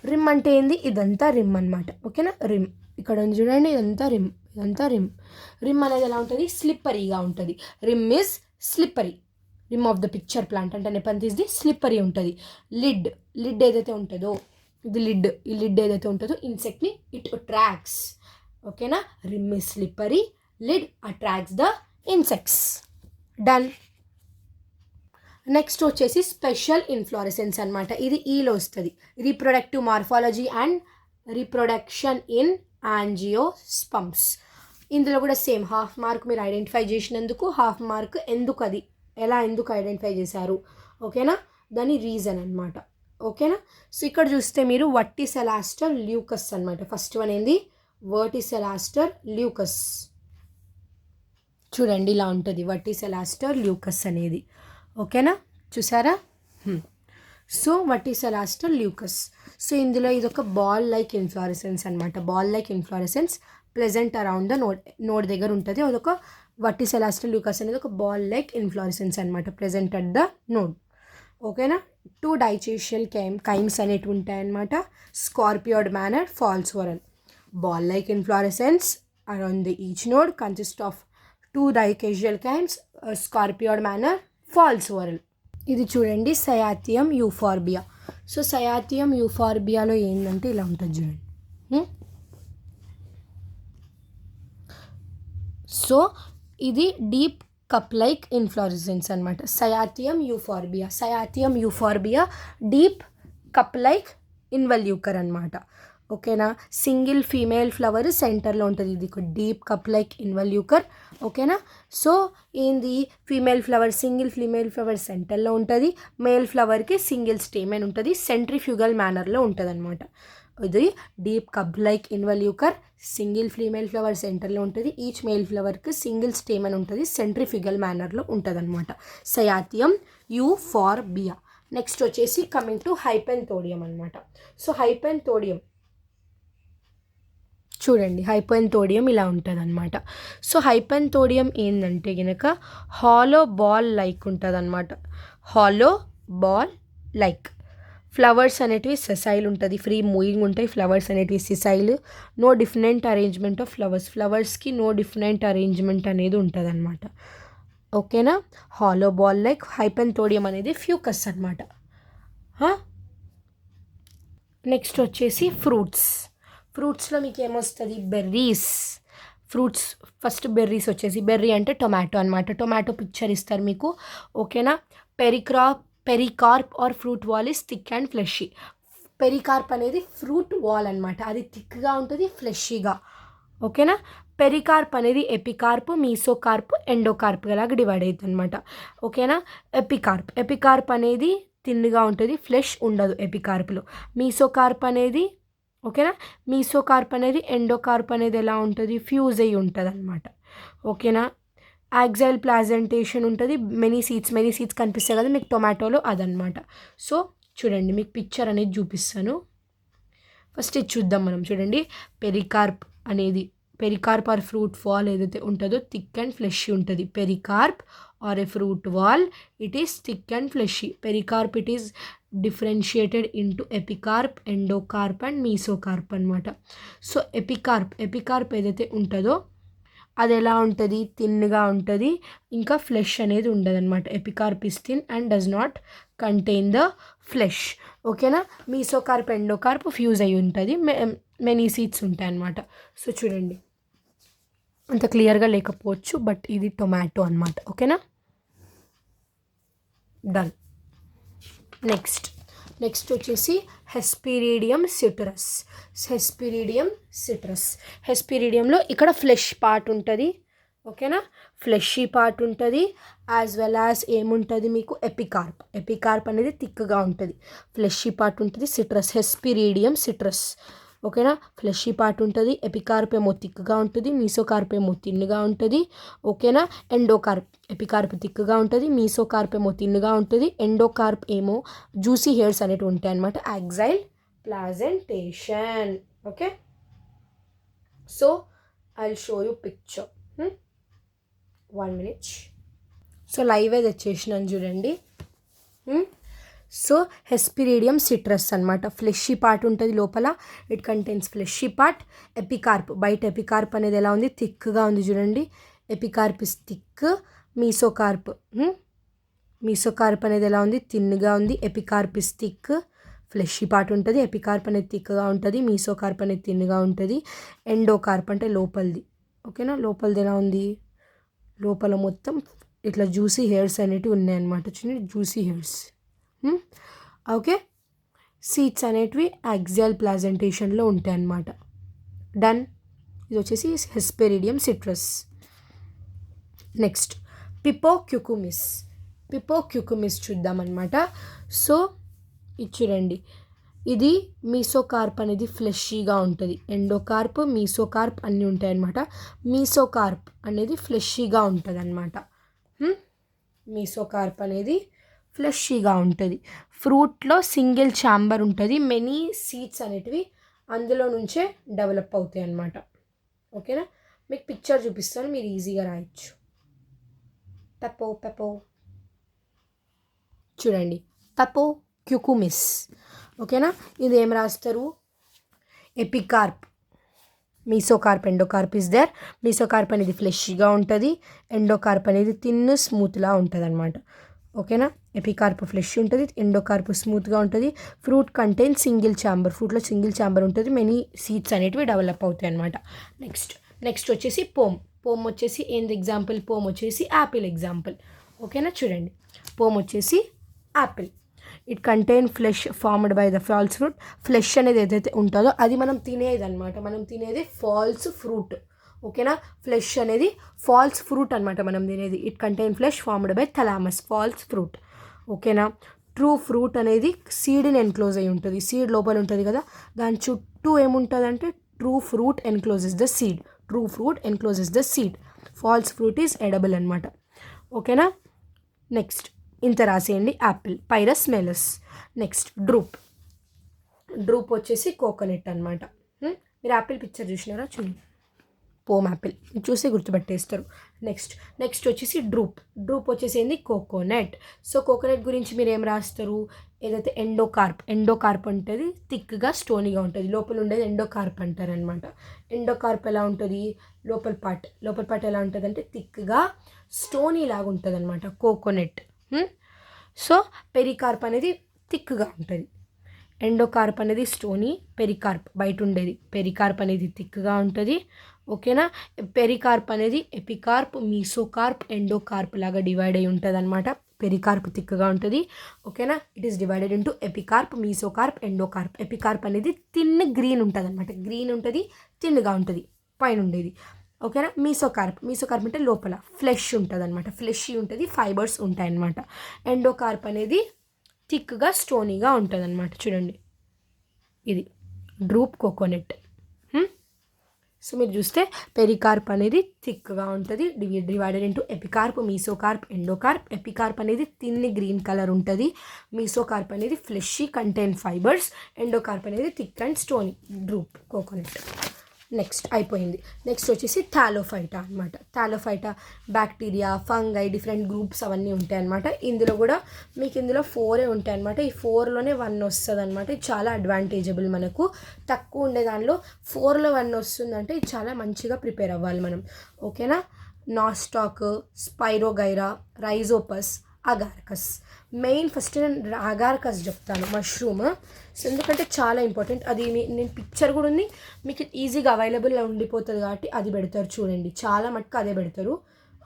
రిమ్ అంటే ఏంది, ఇదంతా రిమ్ అనమాట. ఓకేనా. రిమ్ ఇక్కడ ఉంది చూడండి, ఇదంతా రిమ్ అనేది ఎలా ఉంటుంది, స్లిప్పరీగా ఉంటుంది. Rim is slippery. Rim of the picture plant అంటే నెపెంథీస్ది స్లిప్పరీ ఉంటుంది. లిడ్ ఏదైతే ఉంటుందో, ఈ లిడ్ ఏదైతే ఉంటుందో ఇన్సెక్ట్ని ఇట్ అట్రాక్ట్స్. ఓకేనా. Rim is slippery, lid attracts the insects. Done. Next వచ్చేసి స్పెషల్ ఇన్ఫ్లోరెసెన్స్ అనమాట. ఇది ఈలో వస్తుంది. Reproductive morphology and reproduction in angiosperms. ఇందులో కూడా సేమ్ హాఫ్ మార్క్ మీరు ఐడెంటిఫై చేసినందుకు, హాఫ్ మార్క్ ఎందుకు ఐడెంటిఫై చేశారు. ఓకేనా. దాని రీజన్ అనమాట. ఓకేనా. సో ఇక్కడ చూస్తే మీరు వర్టిసెలాస్టర్ ల్యూకస్ అనమాట. ఫస్ట్ వన్ ఏంది, వర్టిసెలాస్టర్ ల్యూకస్. చూడండి ఇలా ఉంటుంది వర్టిసెలాస్టర్ ల్యూకస్ అనేది. ఓకేనా. చూసారా. సో వర్టిసెలాస్టర్ ల్యూకస్. సో ఇందులో ఇది ఒక బాల్ లైక్ ఇన్ఫ్లోరెసెన్స్ అనమాట. Ball like inflorescence present around the node దగ్గర ఉంటుంది. అదొక వర్టిసెలాస్టర్ ల్యూకస్ అనేది ఒక బాల్ లైక్ ఇన్ఫ్లోరెసెన్స్ అనమాట, ప్రెజెంట్ అట్ ద నోడ్. ఓకేనా. 2 డైచేషియల్ కైమ్స్ అనేవి ఉంటాయన్నమాట. Scorpioid manner, false whorl. Ball like inflorescence around the each node consist of 2 dichasial cymes, scorpioid manner, false whorl. ఇది చూడండి సయాథియం యూఫార్బియా. సో సయాథియం యూఫార్బియాలో ఏంటంటే ఇలా ఉంటుంది చూడండి. సో ఇది డీప్ కప్ లైక్ ఇన్ఫ్లోరెసెన్స్ అనమాట. Cyathium యూఫార్బియా deep cup like involucre అనమాట. ఓకేనా. సింగిల్ ఫీమేల్ ఫ్లవర్ సెంటర్లో ఉంటుంది. ఇది ఒక డీప్ కప్ లైక్ ఇన్వల్యూకర్. ఓకేనా. సో ఏంది, సింగిల్ ఫీమేల్ ఫ్లవర్ సెంటర్లో ఉంటుంది. మేల్ ఫ్లవర్కి సింగిల్ స్టేమెన్ ఉంటుంది. సెంట్రిఫ్యూగల్ మేనర్లో ఉంటుంది అనమాట. ఇది deep cup like involucre, single female flower సెంటర్లో ఉంటుంది. ఈచ్ మేల్ ఫ్లవర్కి సింగిల్ స్టేమెన్ ఉంటుంది. సెంట్రిఫ్యూగల్ మేనర్లో ఉంటుంది అనమాట. సయాథియం యూఫార్బియా. నెక్స్ట్ వచ్చేసి కమింగ్ టు హైపెంథోడియం అనమాట. సో హైపెంథోడియం చూడండి, హైపెంథోడియం ఇలా ఉంటుంది అనమాట. సో హైపెంథోడియం ఏంటంటే కనుక హాలో బాల్ లైక్ ఉంటుంది అనమాట. Hollow ball like. ఫ్లవర్స్ అనేటివి సెసైల్ ఉంటుంది, ఫ్రీ మూవింగ్ ఉంటాయి. ఫ్లవర్స్ అనేటివి sessile. No different arrangement of ఫ్లవర్స్కి నో డిఫరెంట్ అరేంజ్మెంట్ అనేది ఉంటుంది అనమాట. ఓకేనా. Hollow ball like. హైపెంథోడియం అనేది ఫ్యూకస్ అనమాట. నెక్స్ట్ వచ్చేసి ఫ్రూట్స్లో మీకు ఏమొస్తుంది, బెర్రీస్. ఫ్రూట్స్ ఫస్ట్ బెర్రీస్ వచ్చేసి, బెర్రీ అంటే టొమాటో అనమాట. టొమాటో పిక్చర్ ఇస్తారు మీకు. ఓకేనా. Pericarp or fruit wall is thick and fleshy. Pericarp అనేది ఫ్రూట్ వాల్ అనమాట. అది థిక్గా ఉంటుంది, ఫ్లెషీగా. ఓకేనా. పెరికార్ప్ అనేది ఎపికార్ప్, మీసోకార్ప్, ఎండోకార్ప్ లాగా డివైడ్ అవుతుంది అనమాట. ఓకేనా. ఎపికార్ప్ అనేది థిన్గా ఉంటుంది, ఫ్లెష్ ఉండదు ఎపికార్ప్లో. మీసోకార్ప్ అనేది ఎండోకార్ప్ అనేది ఎలా ఉంటుంది, ఫ్యూజ్ అయ్యి ఉంటుంది అనమాట. ఓకేనా. యాక్సైల్ ప్లాజెంటేషన్ ఉంటుంది. మెనీ సీడ్స్ కనిపిస్తాయి కదా మీకు టొమాటోలో, అదనమాట. సో చూడండి మీకు పిక్చర్ అనేది చూపిస్తాను. ఫస్ట్ ఇది చూద్దాం మనం. చూడండి పెరికార్ప్ ఆర్ ఫ్రూట్ వాల్ ఏదైతే ఉంటుందో థిక్ అండ్ ఫ్లెషీ ఉంటుంది. Pericarp or a fruit wall, it is thick and fleshy. Pericarp it is differentiated into epicarp, endocarp and mesocarp అనమాట. సో ఎపికార్ప్ ఏదైతే ఉంటుందో అది ఎలా ఉంటుంది, థిన్గా ఉంటుంది, ఇంకా ఫ్లెష్ అనేది ఉండదు అనమాట. ఎపికార్ప్ is thin and does not contain the flesh. ఓకేనా. మీసోకార్ప్, ఎండోకార్ప్ ఫ్యూజ్ అయి ఉంటుంది, మెనీ సీడ్స్ ఉంటాయి అన్నమాట. సో చూడండి అంత క్లియర్గా లేకపోవచ్చు, బట్ ఇది టొమాటో అనమాట. ఓకేనా, డన్. నెక్స్ట్ వచ్చేసి హెస్పిరిడియం సిట్రస్. హెస్పిరిడియంలో ఇక్కడ ఫ్లెష్ పార్ట్ ఉంటుంది. ఓకేనా, ఫ్లెషీ పార్ట్ ఉంటుంది, యాజ్ వెల్ యాజ్ ఏముంటుంది మీకు ఎపికార్ప్ అనేది థిక్గా ఉంటుంది, ఫ్లెషీ పార్ట్ ఉంటుంది. హెస్పిరిడియం సిట్రస్. ఓకేనా, ఫ్లెషీ పార్ట్ ఉంటుంది, ఎపికార్ప్ ఏమో థిక్గా ఉంటుంది, మీసోకార్ప్ ఏమో తిన్నుగా ఉంటుంది. ఓకేనా, ఎపికార్ప్ థిక్గా ఉంటుంది, మీసోకార్ప్ ఏమో తిన్నుగా ఉంటుంది, ఎండోకార్ప్ ఏమో జ్యూసీ హెయిర్స్ అనేవి ఉంటాయి అనమాట. Axile placentation. Okay, so I will show you picture. 1 minute. So live తెచ్చేసినాను చూడండి. సో హెస్పిరిడియం సిట్రస్ అనమాట. ఫ్లెషీ పార్ట్ ఉంటుంది లోపల, it contains fleshy part. Epicarp, బయట ఎపికార్ప్ అనేది ఎలా ఉంది, థిక్గా ఉంది చూడండి. ఎపికార్ప్ ఇస్ థిక్. మీసోకార్ప్ అనేది ఎలా ఉంది, థిన్గా ఉంది. ఎపికార్ప్ ఇస్ థిక్, ఫ్లెషీ పార్ట్ ఉంటుంది. ఎపికార్ప్ అనేది థిక్గా ఉంటుంది, మీసోకార్ప్ అనేది థిన్గా ఉంటుంది. ఎండోకార్ప్ అంటే లోపలిది. ఓకేనా, లోపలిది ఎలా ఉంది, లోపల మొత్తం ఇట్లా జ్యూసీ హెయిర్స్ అనేటివి ఉన్నాయన్నమాట. చూడండి, జ్యూసీ హెయిర్స్. ఓకే, సీడ్స్ అనేటివి యాక్సియల్ ప్లాజెంటేషన్లో ఉంటాయి అన్నమాట. డన్. ఇది వచ్చేసి హెస్పెరిడియం సిట్రస్. నెక్స్ట్ పిపోక్యుకుమిస్ చూద్దామన్నమాట. సో ఇది చూడండి, ఇది మీసోకార్ప్ అనేది ఫ్లెషీగా ఉంటుంది. ఎండోకార్ప్, మీసోకార్ప్ అన్నీ ఉంటాయన్నమాట. మీసోకార్ప్ అనేది ఫ్లెషీగా ఉంటుంది అన్నమాట. మీసోకార్ప్ అనేది ఫ్లెషీగా ఉంటుంది. ఫ్రూట్లో సింగిల్ ఛాంబర్ ఉంటుంది. మెనీ సీడ్స్ అనేటివి అందులో నుంచే డెవలప్ అవుతాయి అన్నమాట. ఓకేనా, మీకు పిక్చర్ చూపిస్తాను, మీరు ఈజీగా రాయొచ్చు. పెపో చూడండి, పెపోక్యుకుమిస్. ఓకేనా, ఇది ఏం రాస్తారు, ఎపికార్ప్, మీసోకార్ప్, ఎండోకార్ప్ ఇస్ దేర్. మీసోకార్ప్ అనేది ఫ్లెషీగా ఉంటుంది, ఎండోకార్ప్ అనేది థిన్ స్మూత్లా ఉంటుంది అనమాట. ఓకేనా, ఎపికార్ప్ ఫ్లెష్ ఉంటుంది, ఎండోకార్ప్ స్మూత్గా ఉంటుంది. ఫ్రూట్ కంటైన్ సింగిల్ ఛాంబర్, ఫ్రూట్లో సింగిల్ ఛాంబర్ ఉంటుంది. మెనీ సీడ్స్ అనేటివి డెవలప్ అవుతాయి అనమాట. నెక్స్ట్ వచ్చేసి పోమ్ వచ్చేసి ఏంది ఎగ్జాంపుల్, పోమ్ వచ్చేసి యాపిల్ ఎగ్జాంపుల్. ఓకేనా, చూడండి, పోమ్ వచ్చేసి apple. It contain flesh formed by the false fruit. Flesh అనేది ఏదైతే ఉంటుందో అది మనం తినేది అనమాట. మనం తినేది ఫాల్స్ ఫ్రూట్. ఓకేనా, ఫ్లెష్ అనేది ఫాల్స్ ఫ్రూట్ అనమాట మనం తినేది. It contain flesh formed by thalamus, false fruit. ఓకేనా, ట్రూ ఫ్రూట్ అనేది సీడ్ని ఎన్క్లోజ్ అయి ఉంటుంది. సీడ్ లోపల ఉంటుంది కదా, దాని చుట్టూ ఏముంటుంది అంటే true fruit encloses the seed. False fruit is edible అనమాట. ఓకేనా, నెక్స్ట్ ఇంత రాసేయండి, apple. Pyrus malus. Next drupe వచ్చేసి కోకోనట్ అనమాట. మీరు యాపిల్ పిక్చర్ చూసినారా, చూడండి, పోమ్ యాపిల్ చూసి గుర్తుపెట్టేస్తారు. నెక్స్ట్ వచ్చేసి డ్రూప్ వచ్చేసి ఏంది, కోకోనట్. సో కోకోనట్ గురించి మీరు ఏం రాస్తారు, ఏదైతే ఎండోకార్ప్ ఉంటుంది, థిక్గా స్టోనీగా ఉంటుంది. లోపల ఉండేది ఎండోకార్ప్ అంటారు అనమాట. ఎండోకార్ప్ ఎలా ఉంటుంది, లోపల పార్ట్ ఎలా ఉంటుంది అంటే థిక్గా స్టోనీ లాగా ఉంటుంది అనమాట కోకోనట్. సో పెరికార్ప్ అనేది థిక్గా ఉంటుంది. ఎండోకార్ప్ అనేది స్టోనీ, పెరికార్ప్ బయట ఉండేది. పెరికార్ప్ అనేది థిక్గా ఉంటుంది. ఓకేనా, పెరికార్ప్ అనేది ఎపికార్ప్, మీసోకార్ప్, ఎండోకార్ప్ లాగా డివైడ్ అయి ఉంటుంది అనమాట. పెరికార్ప్ థిక్గా ఉంటుంది. ఓకేనా, it is divided into epicarp, mesocarp, endocarp. Epicarp అనేది థిన్ గ్రీన్ ఉంటుంది అనమాట. గ్రీన్ ఉంటుంది, థిన్గా ఉంటుంది పైన ఉండేది. ఓకేనా, మీసోకార్ప్ అంటే లోపల ఫ్లెష్ ఉంటుంది అనమాట. ఫ్లెషీ ఉంటుంది, ఫైబర్స్ ఉంటాయి అన్నమాట. ఎండోకార్ప్ అనేది థిక్గా స్టోనీగా ఉంటుంది అనమాట. చూడండి, ఇది డ్రూప్ కోకోనట్. సో మీరు చూస్తే పెరికార్ప్ అనేది థిక్గా ఉంటుంది, divided into epicarp, mesocarp, endocarp. Epicarp అనేది థిన్ గ్రీన్ కలర్ ఉంటుంది. మీసోకార్ప్ అనేది ఫ్లెషీ కంటైన్ ఫైబర్స్. ఎండోకార్ప్ అనేది thick and stony, drupe coconut. Next అయిపోయింది. నెక్స్ట్ వచ్చేసి థాలోఫైటా అనమాట. Thallophyta bacteria, fungi, different groups అవన్నీ ఉంటాయి అనమాట. ఇందులో కూడా మీకు ఇందులో 4 ఉంటాయి అనమాట. ఈ 4లోనే 1 వస్తుంది అనమాట. ఇది చాలా అడ్వాంటేజబుల్ మనకు. తక్కువ ఉండే దానిలో 4లో 1 వస్తుందంటే ఇది చాలా మంచిగా ప్రిపేర్ అవ్వాలి మనం. ఓకేనా, Nostoc, Spirogyra, Rhizopus, Agaricus. Main first నేను అగారకస్ చెప్తాను, మష్రూమ్. సో ఎందుకంటే చాలా ఇంపార్టెంట్ అది. నేను పిక్చర్ కూడా ఉంది, మీకు ఈజీగా అవైలబుల్లో ఉండిపోతుంది కాబట్టి అది పెడతారు చూడండి, చాలా మటుకు అదే పెడతారు.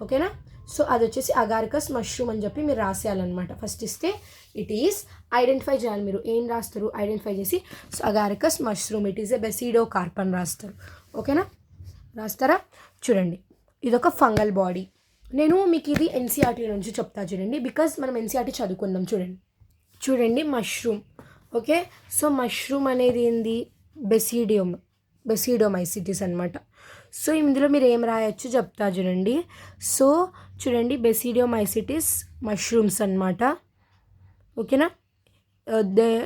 ఓకేనా. సో అది వచ్చేసి అగారకస్ మష్రూమ్ అని చెప్పి మీరు రాసేయాలన్నమాట. ఫస్ట్ ఇస్తే ఇట్ ఈస్ ఐడెంటిఫై చేయాలి, మీరు ఏం రాస్తారు ఐడెంటిఫై చేసి. So Agaricus mushroom it is a basidiocarp రాస్తారు. ఓకేనా, రాస్తారా. చూడండి ఇదొక ఫంగల్ బాడీ. నేను మీకు ఇది ఎన్సీఆర్టీ నుంచి చెప్తా చూడండి, బికాజ్ మనం ఎన్సీఆర్టీ చదువుకున్నాం. చూడండి మష్రూమ్. ఓకే, సో మష్రూమ్ అనేది ఏంది, బెసిడోమైసిటిస్ అనమాట. సో ఇందులో మీరు ఏం రాయొచ్చు చెప్తా చూడండి. సో చూడండి బెసిడోమైసిటిస్ మష్రూమ్స్ అనమాట. ఓకేనా.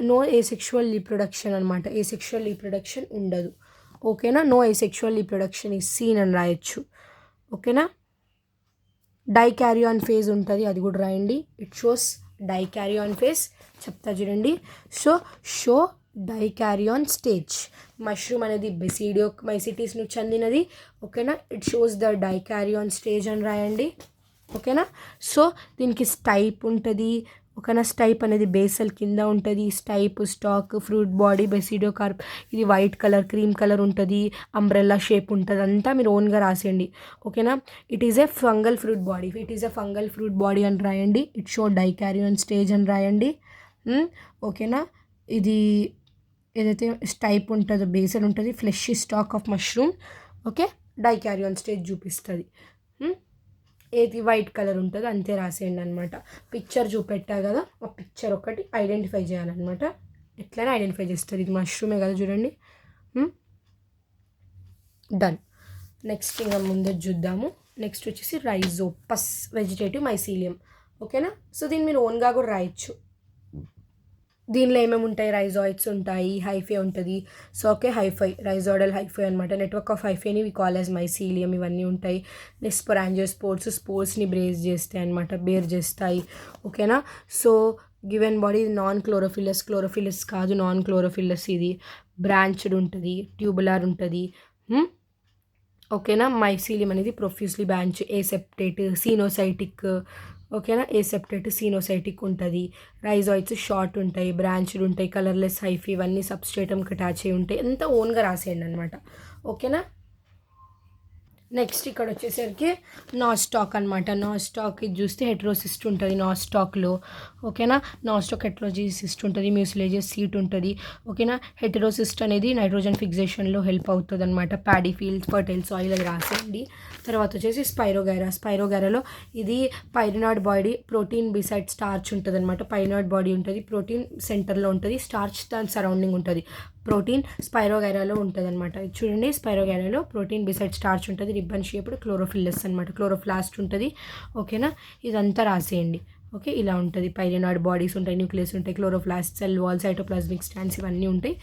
నో ఏసెక్షువల్ రీప్రొడక్షన్ అనమాట, ఏసెక్షువల్ రీప్రొడక్షన్ ఉండదు. ఓకేనా, no asexual reproduction is seen అని రాయొచ్చు. ఓకేనా. డైకారియాన్ ఫేజ్ ఉంటుంది, అది కూడా రాయండి. ఇట్ షోస్ డైకారియాన్ ఫేజ్ చెప్తా చూడండి. Show డైకారియాన్ stage. మష్రూమ్ అనేది బెసిడియోమైసిటిస్ను చెందినది. ఓకేనా, ఇట్ షోస్ ద డైకారియాన్ స్టేజ్ అని రాయండి. ఓకేనా. సో దీనికి స్టైప్ ఉంటుంది. ఓకేనా, స్టైప్ అనేది బేసల్ కింద ఉంటుంది. స్టైప్, స్టాక్, ఫ్రూట్ బాడీ, బెసిడోకార్ప్ ఇది వైట్ కలర్, క్రీమ్ కలర్ ఉంటుంది, అంబ్రెల్లా షేప్ ఉంటుంది, అంతా మీరు ఓన్గా రాసేయండి. ఓకేనా. It is a fungal fruit body అని రాయండి. ఇట్ షో డైకారియాన్ స్టేజ్ అని రాయండి. ఓకేనా. ఇది ఏదైతే స్టైప్ ఉంటుందో బేసల్ ఉంటుంది, flesh stalk of mushroom. Okay, dikaryon stage చూపిస్తుంది. ఏది వైట్ కలర్ ఉంటుందో అంతే రాసేయండి అనమాట. పిక్చర్ చూపెట్టా కదా, ఆ పిక్చర్ ఒకటి ఐడెంటిఫై చేయాలన్నమాట. ఎట్లయినా ఐడెంటిఫై చేస్తారు, ఇది మష్రూమే కదా చూడండి. డన్. నెక్స్ట్ ఇంకా ముందే చూద్దాము. నెక్స్ట్ వచ్చేసి రైజోపస్ వెజిటేటివ్ మైసీలియం. ఓకేనా. సో దీన్ని మీరు ఓన్గా కూడా రాయొచ్చు. దీనిలో ఏమేమి ఉంటాయి, రైజాయిడ్స్ ఉంటాయి, హైఫే ఉంటుంది. సో ఓకే, రైజాయిడల్ హైఫే అనమాట. నెట్వర్క్ ఆఫ్ హైఫేని వి కాల్ యాజ్ మైసీలియం. ఇవన్నీ ఉంటాయి. స్పోర్స్ని బేర్ చేస్తాయి. ఓకేనా. So given body non chlorophyllous కాదు, నాన్ క్లోరోఫిల్లస్. ఇది బ్రాంచ్డ్ ఉంటుంది, ట్యూబులార్ ఉంటుంది. ఓకేనా. మైసీలియం అనేది ప్రొఫ్యూస్లీ బ్రాంచ్, ఏసెప్టేట్, సీనోసైటిక్. ఓకేనా, ఏసెప్టేట్, సీనోసైటిక్ ఉంటుంది. రైజాయిడ్స్ షార్ట్ ఉంటాయి, బ్రాంచ్డ్ ఉంటాయి, కలర్లెస్ హైఫీ, ఇవన్నీ సబ్స్ట్రేటమ్కి అటాచ్ అయి ఉంటాయి. అంతా ఓన్గా రాసేయండి అనమాట. ఓకేనా. నెక్స్ట్ ఇక్కడ వచ్చేసరికి నాస్టాక్ అనమాట. నాస్టాక్ ఇది చూస్తే హెట్రోసిస్ట్ ఉంటుంది నాస్టాక్లో. ఓకేనా, నాస్టాక్ హెట్రోసిస్ట్ ఉంటుంది, మ్యూసిలేజియస్ సీట్ ఉంటుంది. ఓకేనా, హెటరోసిస్ట్ అనేది నైట్రోజన్ ఫిక్సేషన్లో హెల్ప్ అవుతుంది అనమాట. ప్యాడీ ఫీల్డ్, ఫర్టైల్ సాయిల్ అది రాసేయండి. తర్వాత వచ్చేసి స్పైరోగైరాలో ఇది పైరినాయిడ్ బాడీ, ప్రోటీన్ బిసైడ్ స్టార్చ్ ఉంటుంది అనమాట. పైరినాయిడ్ బాడీ ఉంటుంది, ప్రోటీన్ సెంటర్లో ఉంటుంది, స్టార్చ్ దాని సరౌండింగ్ ఉంటుంది. ప్రోటీన్ స్పైరోగైరాలో ఉంటుంది అనమాట. చూడండి, స్పైరోగైరాలో ప్రోటీన్ బిసైడ్ స్టార్చ్ ఉంటుంది, రిబ్బన్ షేప్డ్, క్లోరోఫిల్లస్ అనమాట, క్లోరోప్లాస్ట్ ఉంటుంది. ఓకేనా, ఇదంతా రాసేయండి. ఓకే, ఇలా ఉంటుంది. పైరినాయిడ్ బాడీస్ ఉంటాయి, న్యూక్లియస్ ఉంటాయి, chloroplast, cell wall, cytoplasmic stands ఇవన్నీ ఉంటాయి.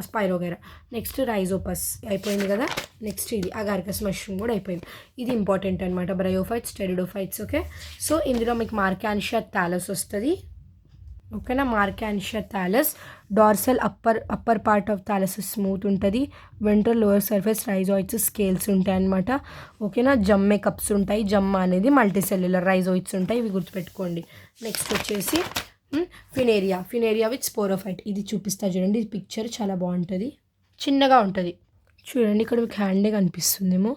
స్పైరోగైరా. నెక్స్ట్ రైజోపస్ అయిపోయింది కదా. నెక్స్ట్ ఇది అగారకస్ మష్రూమ్ కూడా అయిపోయింది. ఇది ఇంపార్టెంట్ అనమాట, బ్రయోఫైట్స్, టెరిడోఫైట్స్. ఓకే, సో ఇందులో మీకు మార్కాన్షియా థాలస్ వస్తుంది. ఓకేనా, Marchantia thallus. Dorsal upper part of thallus smooth ఉంటుంది. Ventral lower surface rhizoids scales ఉంటాయి అనమాట. ఓకేనా, జమ్మే కప్స్ ఉంటాయి. జమ్మ అనేది మల్టీసెల్యులర్, రైజోయిడ్స్ ఉంటాయి, ఇవి గుర్తుపెట్టుకోండి. నెక్స్ట్ వచ్చేసి ఫినేరియా విత్ స్పోరోఫైట్. ఇది చూపిస్తా చూడండి, ఇది పిక్చర్ చాలా బాగుంటుంది, చిన్నగా ఉంటుంది. చూడండి, ఇక్కడ మీకు హ్యాండే కనిపిస్తుందేమో,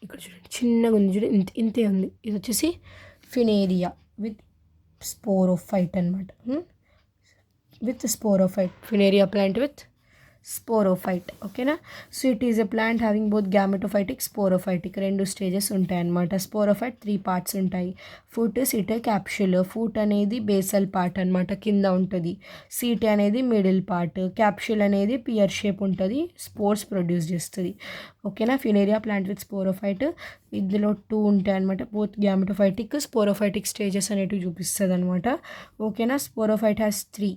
ఇక్కడ చూడండి చిన్నగా ఉంది, చూడండి ఇంతే ఉంది. ఇది వచ్చేసి ఫినేరియా విత్ స్పోరోఫైట్ అనమాట. With sporophyte, Funaria plant with sporophyte. ఓకేనా. So it is a plant having both gametophytic, sporophytic రెండు స్టేజెస్ ఉంటాయన్నమాట. స్పోరోఫైట్ 3 పార్ట్స్ ఉంటాయి. Foot, seta, capsule. ఫుట్ అనేది బేసల్ పార్ట్ అనమాట, కింద ఉంటుంది. సీట్ అనేది మిడిల్ పార్ట్. క్యాప్షుల్ అనేది పియర్ షేప్ ఉంటుంది, స్పోర్స్ ప్రొడ్యూస్ చేస్తుంది. ఓకేనా, ఫినేరియా ప్లాంట్ విత్ స్పోరోఫైట్. ఇందులో 2 ఉంటాయి అనమాట, బోత్ గ్యామెటోఫైటిక్, స్పోరోఫైటిక్ స్టేజెస్ అనేటివి చూపిస్తుంది అనమాట. ఓకేనా, sporophyte has 3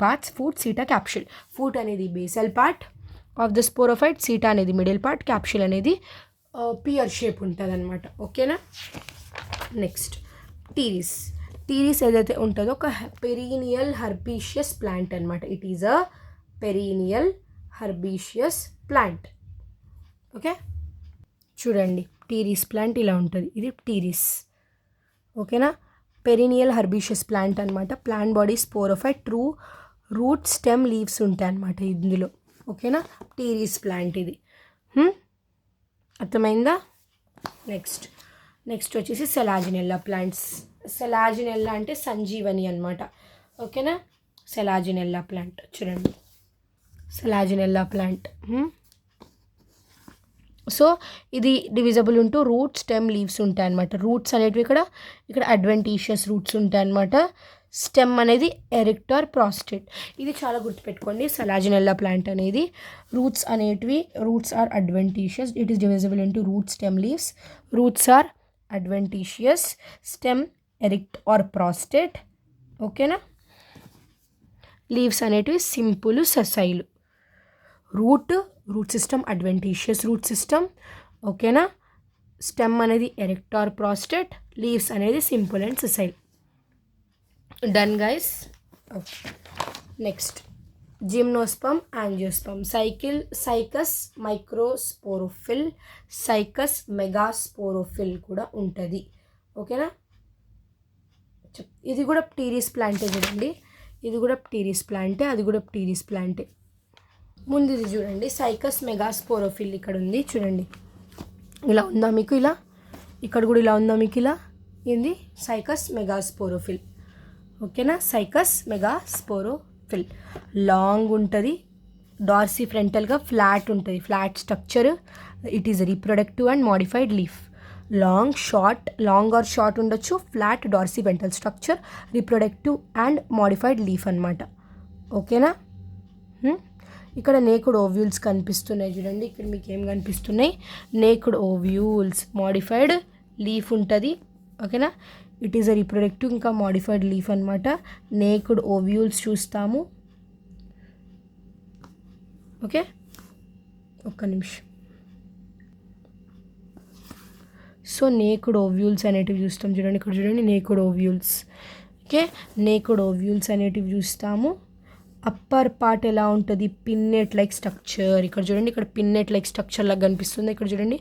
parts, foot, seta, capsule. Foot అనేది basal part of the sporophyte, seta అనేది మిడిల్ పార్ట్, క్యాప్షుల్ అనేది పియర్ షేప్ ఉంటుంది అనమాట. ఓకేనా. నెక్స్ట్ టీరిస్ ఏదైతే ఉంటుందో ఒక పెరీనియల్ హర్బీషియస్ ప్లాంట్ అనమాట. It is a perennial herbaceous plant. Okay, చూడండి టీరిస్ ప్లాంట్ ఇలా ఉంటుంది, ఇది టీరిస్. ఓకేనా, పెరినియల్ హర్బీషియస్ ప్లాంట్ అనమాట. Plant body sporophyte, true root stem leaves ఉంటాయి అన్నమాట ఇందులో. ఓకేనా, టీరీస్ ప్లాంట్ ఇది. అర్థమైందా? నెక్స్ట్ వచ్చేసి సెలాజినెల్లా ప్లాంట్స్. సెలాజినెల్లా అంటే సంజీవని అనమాట. ఓకేనా, సెలాజినెల్లా ప్లాంట్ చూడండి, సెలాజినెల్లా ప్లాంట్. సో ఇది డివిజబుల్ ఉంటూ రూట్ స్టెమ్ లీవ్స్ ఉంటాయి అనమాట. రూట్స్ అనేటివి ఇక్కడ అడ్వెంటీషియస్ రూట్స్ ఉంటాయి అనమాట. స్టెమ్ అనేది ఎరెక్ట్ ఆర్ ప్రాస్టేట్. ఇది చాలా గుర్తుపెట్టుకోండి. సెలాజినెల్లా ప్లాంట్ అనేది రూట్స్ అనేటివి, roots are adventitious. It is divisible into root stem leaves. Roots are adventitious, stem erect or prostrate. ఓకేనా, లీవ్స్ అనేటివి simple sessile. Root system adventitious root system. ఓకేనా, స్టెమ్ అనేది ఎరెక్ట్ ఆర్ ప్రాస్టేట్, లీవ్స్ అనేది simple and sessile. Done guys. Okay, next gymnosperm, angiosperm. Cycas microsporophyll, Cycas megasporophyll కూడా ఉంటుంది. ఓకేనా, ఇది కూడా ప్టీరీస్ ప్లాంటే చూడండి. ఇది కూడా ప్టీరీస్ ప్లాంటే, అది కూడా ప్టీరీస్ ప్లాంటే. ముందు ఇది చూడండి, సైకస్ మెగాస్పోరోఫిల్ ఇక్కడ ఉంది చూడండి. ఇలా ఉందా మీకు? ఇలా ఇక్కడ కూడా ఇలా ఉందా మీకు? ఇలా ఏంది? Cycas megasporophyll. ఓకేనా, సైకస్ మెగాస్పోరోఫిల్ లాంగ్ ఉంటుంది, డార్సీ ఫ్రంటల్గా ఫ్లాట్ ఉంటుంది, flat structure. It is reproductive and modified leaf. Long or short ఉండొచ్చు. Flat dorsiventral structure, reproductive and modified leaf అనమాట. ఓకేనా, ఇక్కడ నేకుడ్ ఓవ్యూల్స్ కనిపిస్తున్నాయి చూడండి. ఇక్కడ మీకు ఏం కనిపిస్తున్నాయి? నేకుడ్ ఓవ్యూల్స్, మోడిఫైడ్ లీఫ్ ఉంటుంది. ఓకేనా, ఇట్ ఈస్ అ రీప్రొడక్టివ్ ఇంకా మోడిఫైడ్ లీఫ్ అనమాట. నేకుడ్ ఓవ్యూల్స్ చూస్తాము. ఓకే, ఒక్క నిమిషం. సో నేకుడ్ ఓవ్యూల్స్ అనేటివి చూస్తాం చూడండి. ఇక్కడ చూడండి, naked ovules. Okay, naked ovules అనేటివి చూస్తాము. అప్పర్ పార్ట్ ఎలా ఉంటుంది? పిన్నెట్ లైక్ స్ట్రక్చర్. ఇక్కడ చూడండి, ఇక్కడ పిన్నెట్ లైక్ స్ట్రక్చర్ లాగా కనిపిస్తుంది. ఇక్కడ చూడండి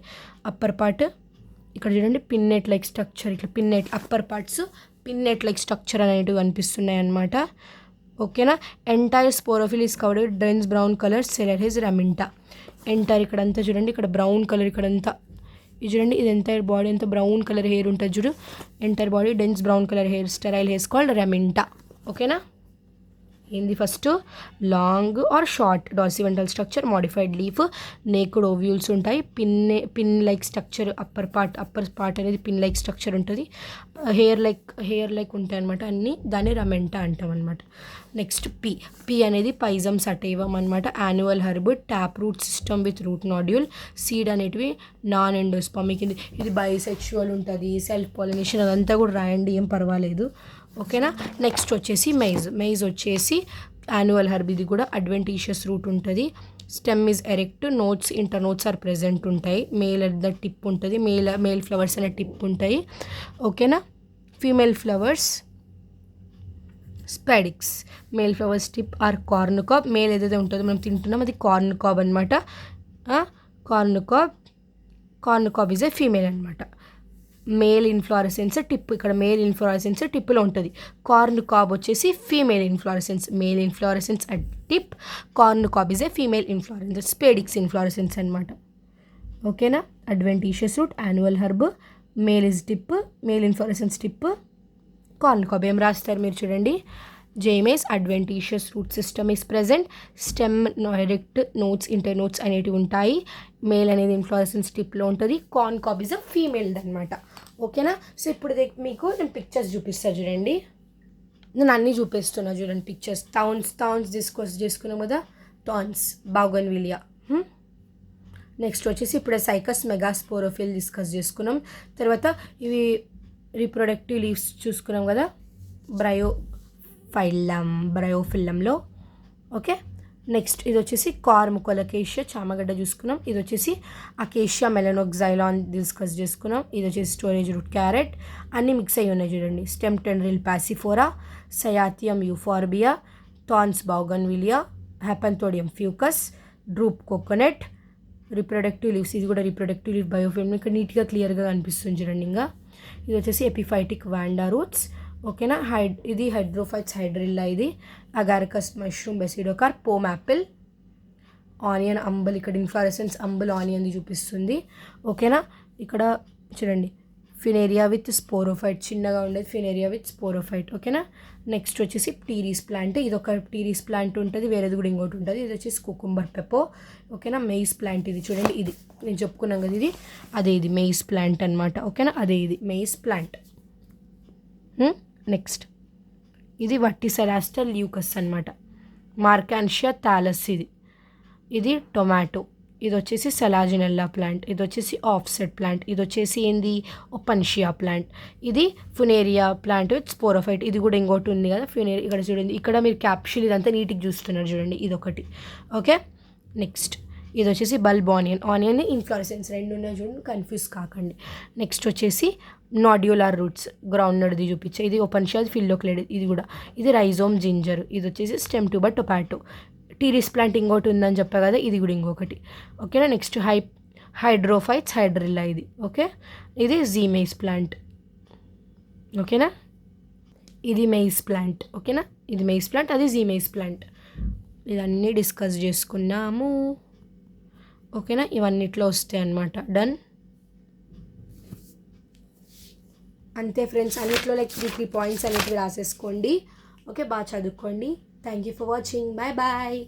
అప్పర్ పార్ట్, ఇక్కడ చూడండి పిన్నెట్ లైక్ స్ట్రక్చర్. ఇట్లా pinnate upper parts pinnate like structure అనేటివి కనిపిస్తున్నాయి అన్నమాట. ఓకేనా, entire sporophyll is covered dense brown colour cellar hairs ramenta. Entire ఇక్కడంతా చూడండి, ఇక్కడ బ్రౌన్ కలర్, ఇక్కడంతా ఇది చూడండి, ఇది ఎంటైర్ బాడీ అంతా బ్రౌన్ కలర్ హెయిర్ ఉంటుంది చూడు. Entire body dense brown colour hair, sterile hairs called ramenta. ఓకేనా, ఏంది first? Long or short dorsiventral structure, modified leaf, naked ovules ఉంటాయి. Pin like structure. Upper part అనేది పిన్ లైక్ స్ట్రక్చర్ ఉంటుంది. హెయిర్ లైక్ ఉంటాయి అనమాట అన్నీ. దాన్ని రమెంటా అంటాం అనమాట. నెక్స్ట్ పీ అనేది పైజమ్ సటైవమ్ అనమాట. Annual herb, tap root system with root nodule. Seed అనేటివి నాన్ ఎండోస్పమిక్. ఇది బైసెక్షువల్ ఉంటుంది, సెల్ఫ్ పాలినేషన్, అదంతా కూడా రాయండి, ఏం పర్వాలేదు. ఓకేనా, నెక్స్ట్ వచ్చేసి మెయిజ్ వచ్చేసి యాన్యువల్ హర్బ్. ఇది కూడా అడ్వెంటీషియస్ రూట్ ఉంటుంది. Stem is erect, internodes are present ఉంటాయి. మేల్ అట్ ద టిప్ ఉంటుంది, మేల్ ఫ్లవర్స్ అనే టిప్ ఉంటాయి. ఓకేనా, female flowers spadix. Male flowers tip are corn cob. Male ఏదైతే ఉంటుందో మనం తింటున్నాం అది కార్న్ కాబ్ అనమాట. Corn cob is a female అనమాట. మేల్ ఇన్ఫ్లోరసెన్స్ టిప్, ఇక్కడ మేల్ ఇన్ఫ్లోరసెన్స్ టిప్లో ఉంటుంది. కార్న్ కాబ్ వచ్చేసి female inflorescence. Male inflorescence at tip, corn cob is a female inflorescence, spadix inflorescence అనమాట. ఓకేనా, adventitious root, annual herb, male is tip, male inflorescence tip, corn cob. ఏం రాస్తారు మీరు చూడండి. Zea mays adventitious root system is present. Stem direct nodes, internodes అనేటివి ఉంటాయి. మేల్ అనేది ఇన్ఫ్లోరసెన్స్ టిప్లో ఉంటుంది. Corn cob is a female అనమాట. ఓకేనా, సో ఇప్పుడు మీకు నేను పిక్చర్స్ చూపిస్తాను చూడండి. నేను అన్నీ చూపిస్తున్నా చూడండి పిక్చర్స్. థాన్స్ డిస్కస్ చేసుకున్నాం కదా, థాన్స్, బౌగన్విలియా. నెక్స్ట్ వచ్చేసి ఇప్పుడే సైకస్ మెగాస్పోరోఫిల్ డిస్కస్ చేసుకున్నాం. తర్వాత ఇవి రీప్రొడక్టివ్ లీవ్స్ చూసుకున్నాం కదా, బ్రయోఫిల్లంలో. ఓకే, నెక్స్ట్ ఇది వచ్చేసి కార్ముకోలకేషియా, చామగడ్డ చూసుకున్నాం. ఇది వచ్చేసి అకేషియా మెలనోక్సైలాన్ డిస్కస్ చేసుకున్నాం. ఇది వచ్చేసి స్టోరేజ్ రూట్ క్యారెట్. అన్నీ మిక్స్ అయ్యి ఉన్నాయి చూడండి. Stem tendril Passiflora, cyathium Euphorbia, thorns Bougainvillea, hypanthodium Ficus, drupe coconut, reproductive leaves. ఇది కూడా రీప్రొడక్టివ్ లీవ్ బయోఫిల్మ్. ఇక్కడ నీట్గా క్లియర్గా కనిపిస్తుంది చూడండి. ఇంకా ఇది వచ్చేసి ఎపిఫైటిక్ వాండా రూట్స్, ఓకేనా. ఇది హైడ్రోఫైట్స్ హైడ్రిల్లా, ఇది అగారకస్ మష్రూమ్, బెసిడోకార్, పోమ్ యాపిల్, ఆనియన్ అంబల్, ఇక్కడ ఇన్ఫ్లోరెసెన్స్ అంబల్ ఆనియన్ది చూపిస్తుంది. ఓకేనా. ఇక్కడ చూడండి ఫినేరియా విత్ స్పోరోఫైట్, చిన్నగా ఉండేది ఫినేరియా విత్ స్పోరోఫైట్. ఓకేనా. నెక్స్ట్ వచ్చేసి టీరీస్ ప్లాంట్, ఇది ఒక టీరీస్ ప్లాంట్ ఉంటుంది, వేరేది కూడా ఇంకోటి ఉంటుంది. ఇది వచ్చేసి కుకుంబర్ పెప్పో. ఓకేనా. మెయిస్ ప్లాంట్, ఇది చూడండి, ఇది నేను చెప్పుకున్నాను కదా, ఇది అదే, ఇది మెయిస్ ప్లాంట్ అనమాట. ఓకేనా. అదే ఇది మెయిస్ ప్లాంట్. నెక్స్ట్ ఇది వట్టిసెరాస్టర్ ల్యూకస్ అనమాట, మార్కాన్షియా థాలస్, ఇది టొమాటో, ఇది వచ్చేసి సెలాజినెల్లా ప్లాంట్, ఇది వచ్చేసి ఆఫ్సెట్ ప్లాంట్, ఇది వచ్చేసి ఏంది ఒపన్షియా ప్లాంట్, ఇది ఫునేరియా ప్లాంట్ విత్ స్పోరోఫైట్. ఇది కూడా ఇంకోటి ఉంది కదా ఫునేరియా, ఇక్కడ చూడండి, ఇక్కడ మీరు క్యాప్షుల్ ఇదంతా నీట్గా చూస్తున్నారు చూడండి, ఇది ఒకటి. ఓకే. నెక్స్ట్ ఇది వచ్చేసి బల్బ్ ఆనియన్ ఇన్ఫ్లోరెసెన్స్ రెండు ఉన్నాయి చూడండి, కన్ఫ్యూజ్ కాకండి. నెక్స్ట్ వచ్చేసి నాడ్యులార్ రూట్స్, గ్రౌండ్ నడ్ది చూపించే, ఇది ఓపెన్షియా ఫిల్లోక్లేడ్, ఇది కూడా, ఇది రైజోమ్ జింజర్, ఇది వచ్చేసి స్టెమ్ ట్యూబర్ టొమాటో. టీరిస్ ప్లాంట్ ఇంకోటి ఉందని చెప్పా కదా, ఇది కూడా ఇంకొకటి. ఓకేనా. నెక్స్ట్ హైడ్రోఫైట్స్ హైడ్రిల్లా, ఇది ఓకే. ఇది జీమెయిస్ ప్లాంట్. ఓకేనా. ఇది మెయిస్ ప్లాంట్. ఓకేనా. ఇది మెయిస్ ప్లాంట్, అది జీమెయిస్ ప్లాంట్. ఇవన్నీ డిస్కస్ చేసుకున్నాము. ఓకేనా. ఇవన్నిట్లో వస్తాయి అన్నమాట. డన్. అంతే ఫ్రెండ్స్, అన్నిట్లో లైక్ 3 పాయింట్స్ అనేటివి రాసేసుకోండి. ఓకే. బాగా చదువుకోండి. Thank you for watching. Bye bye.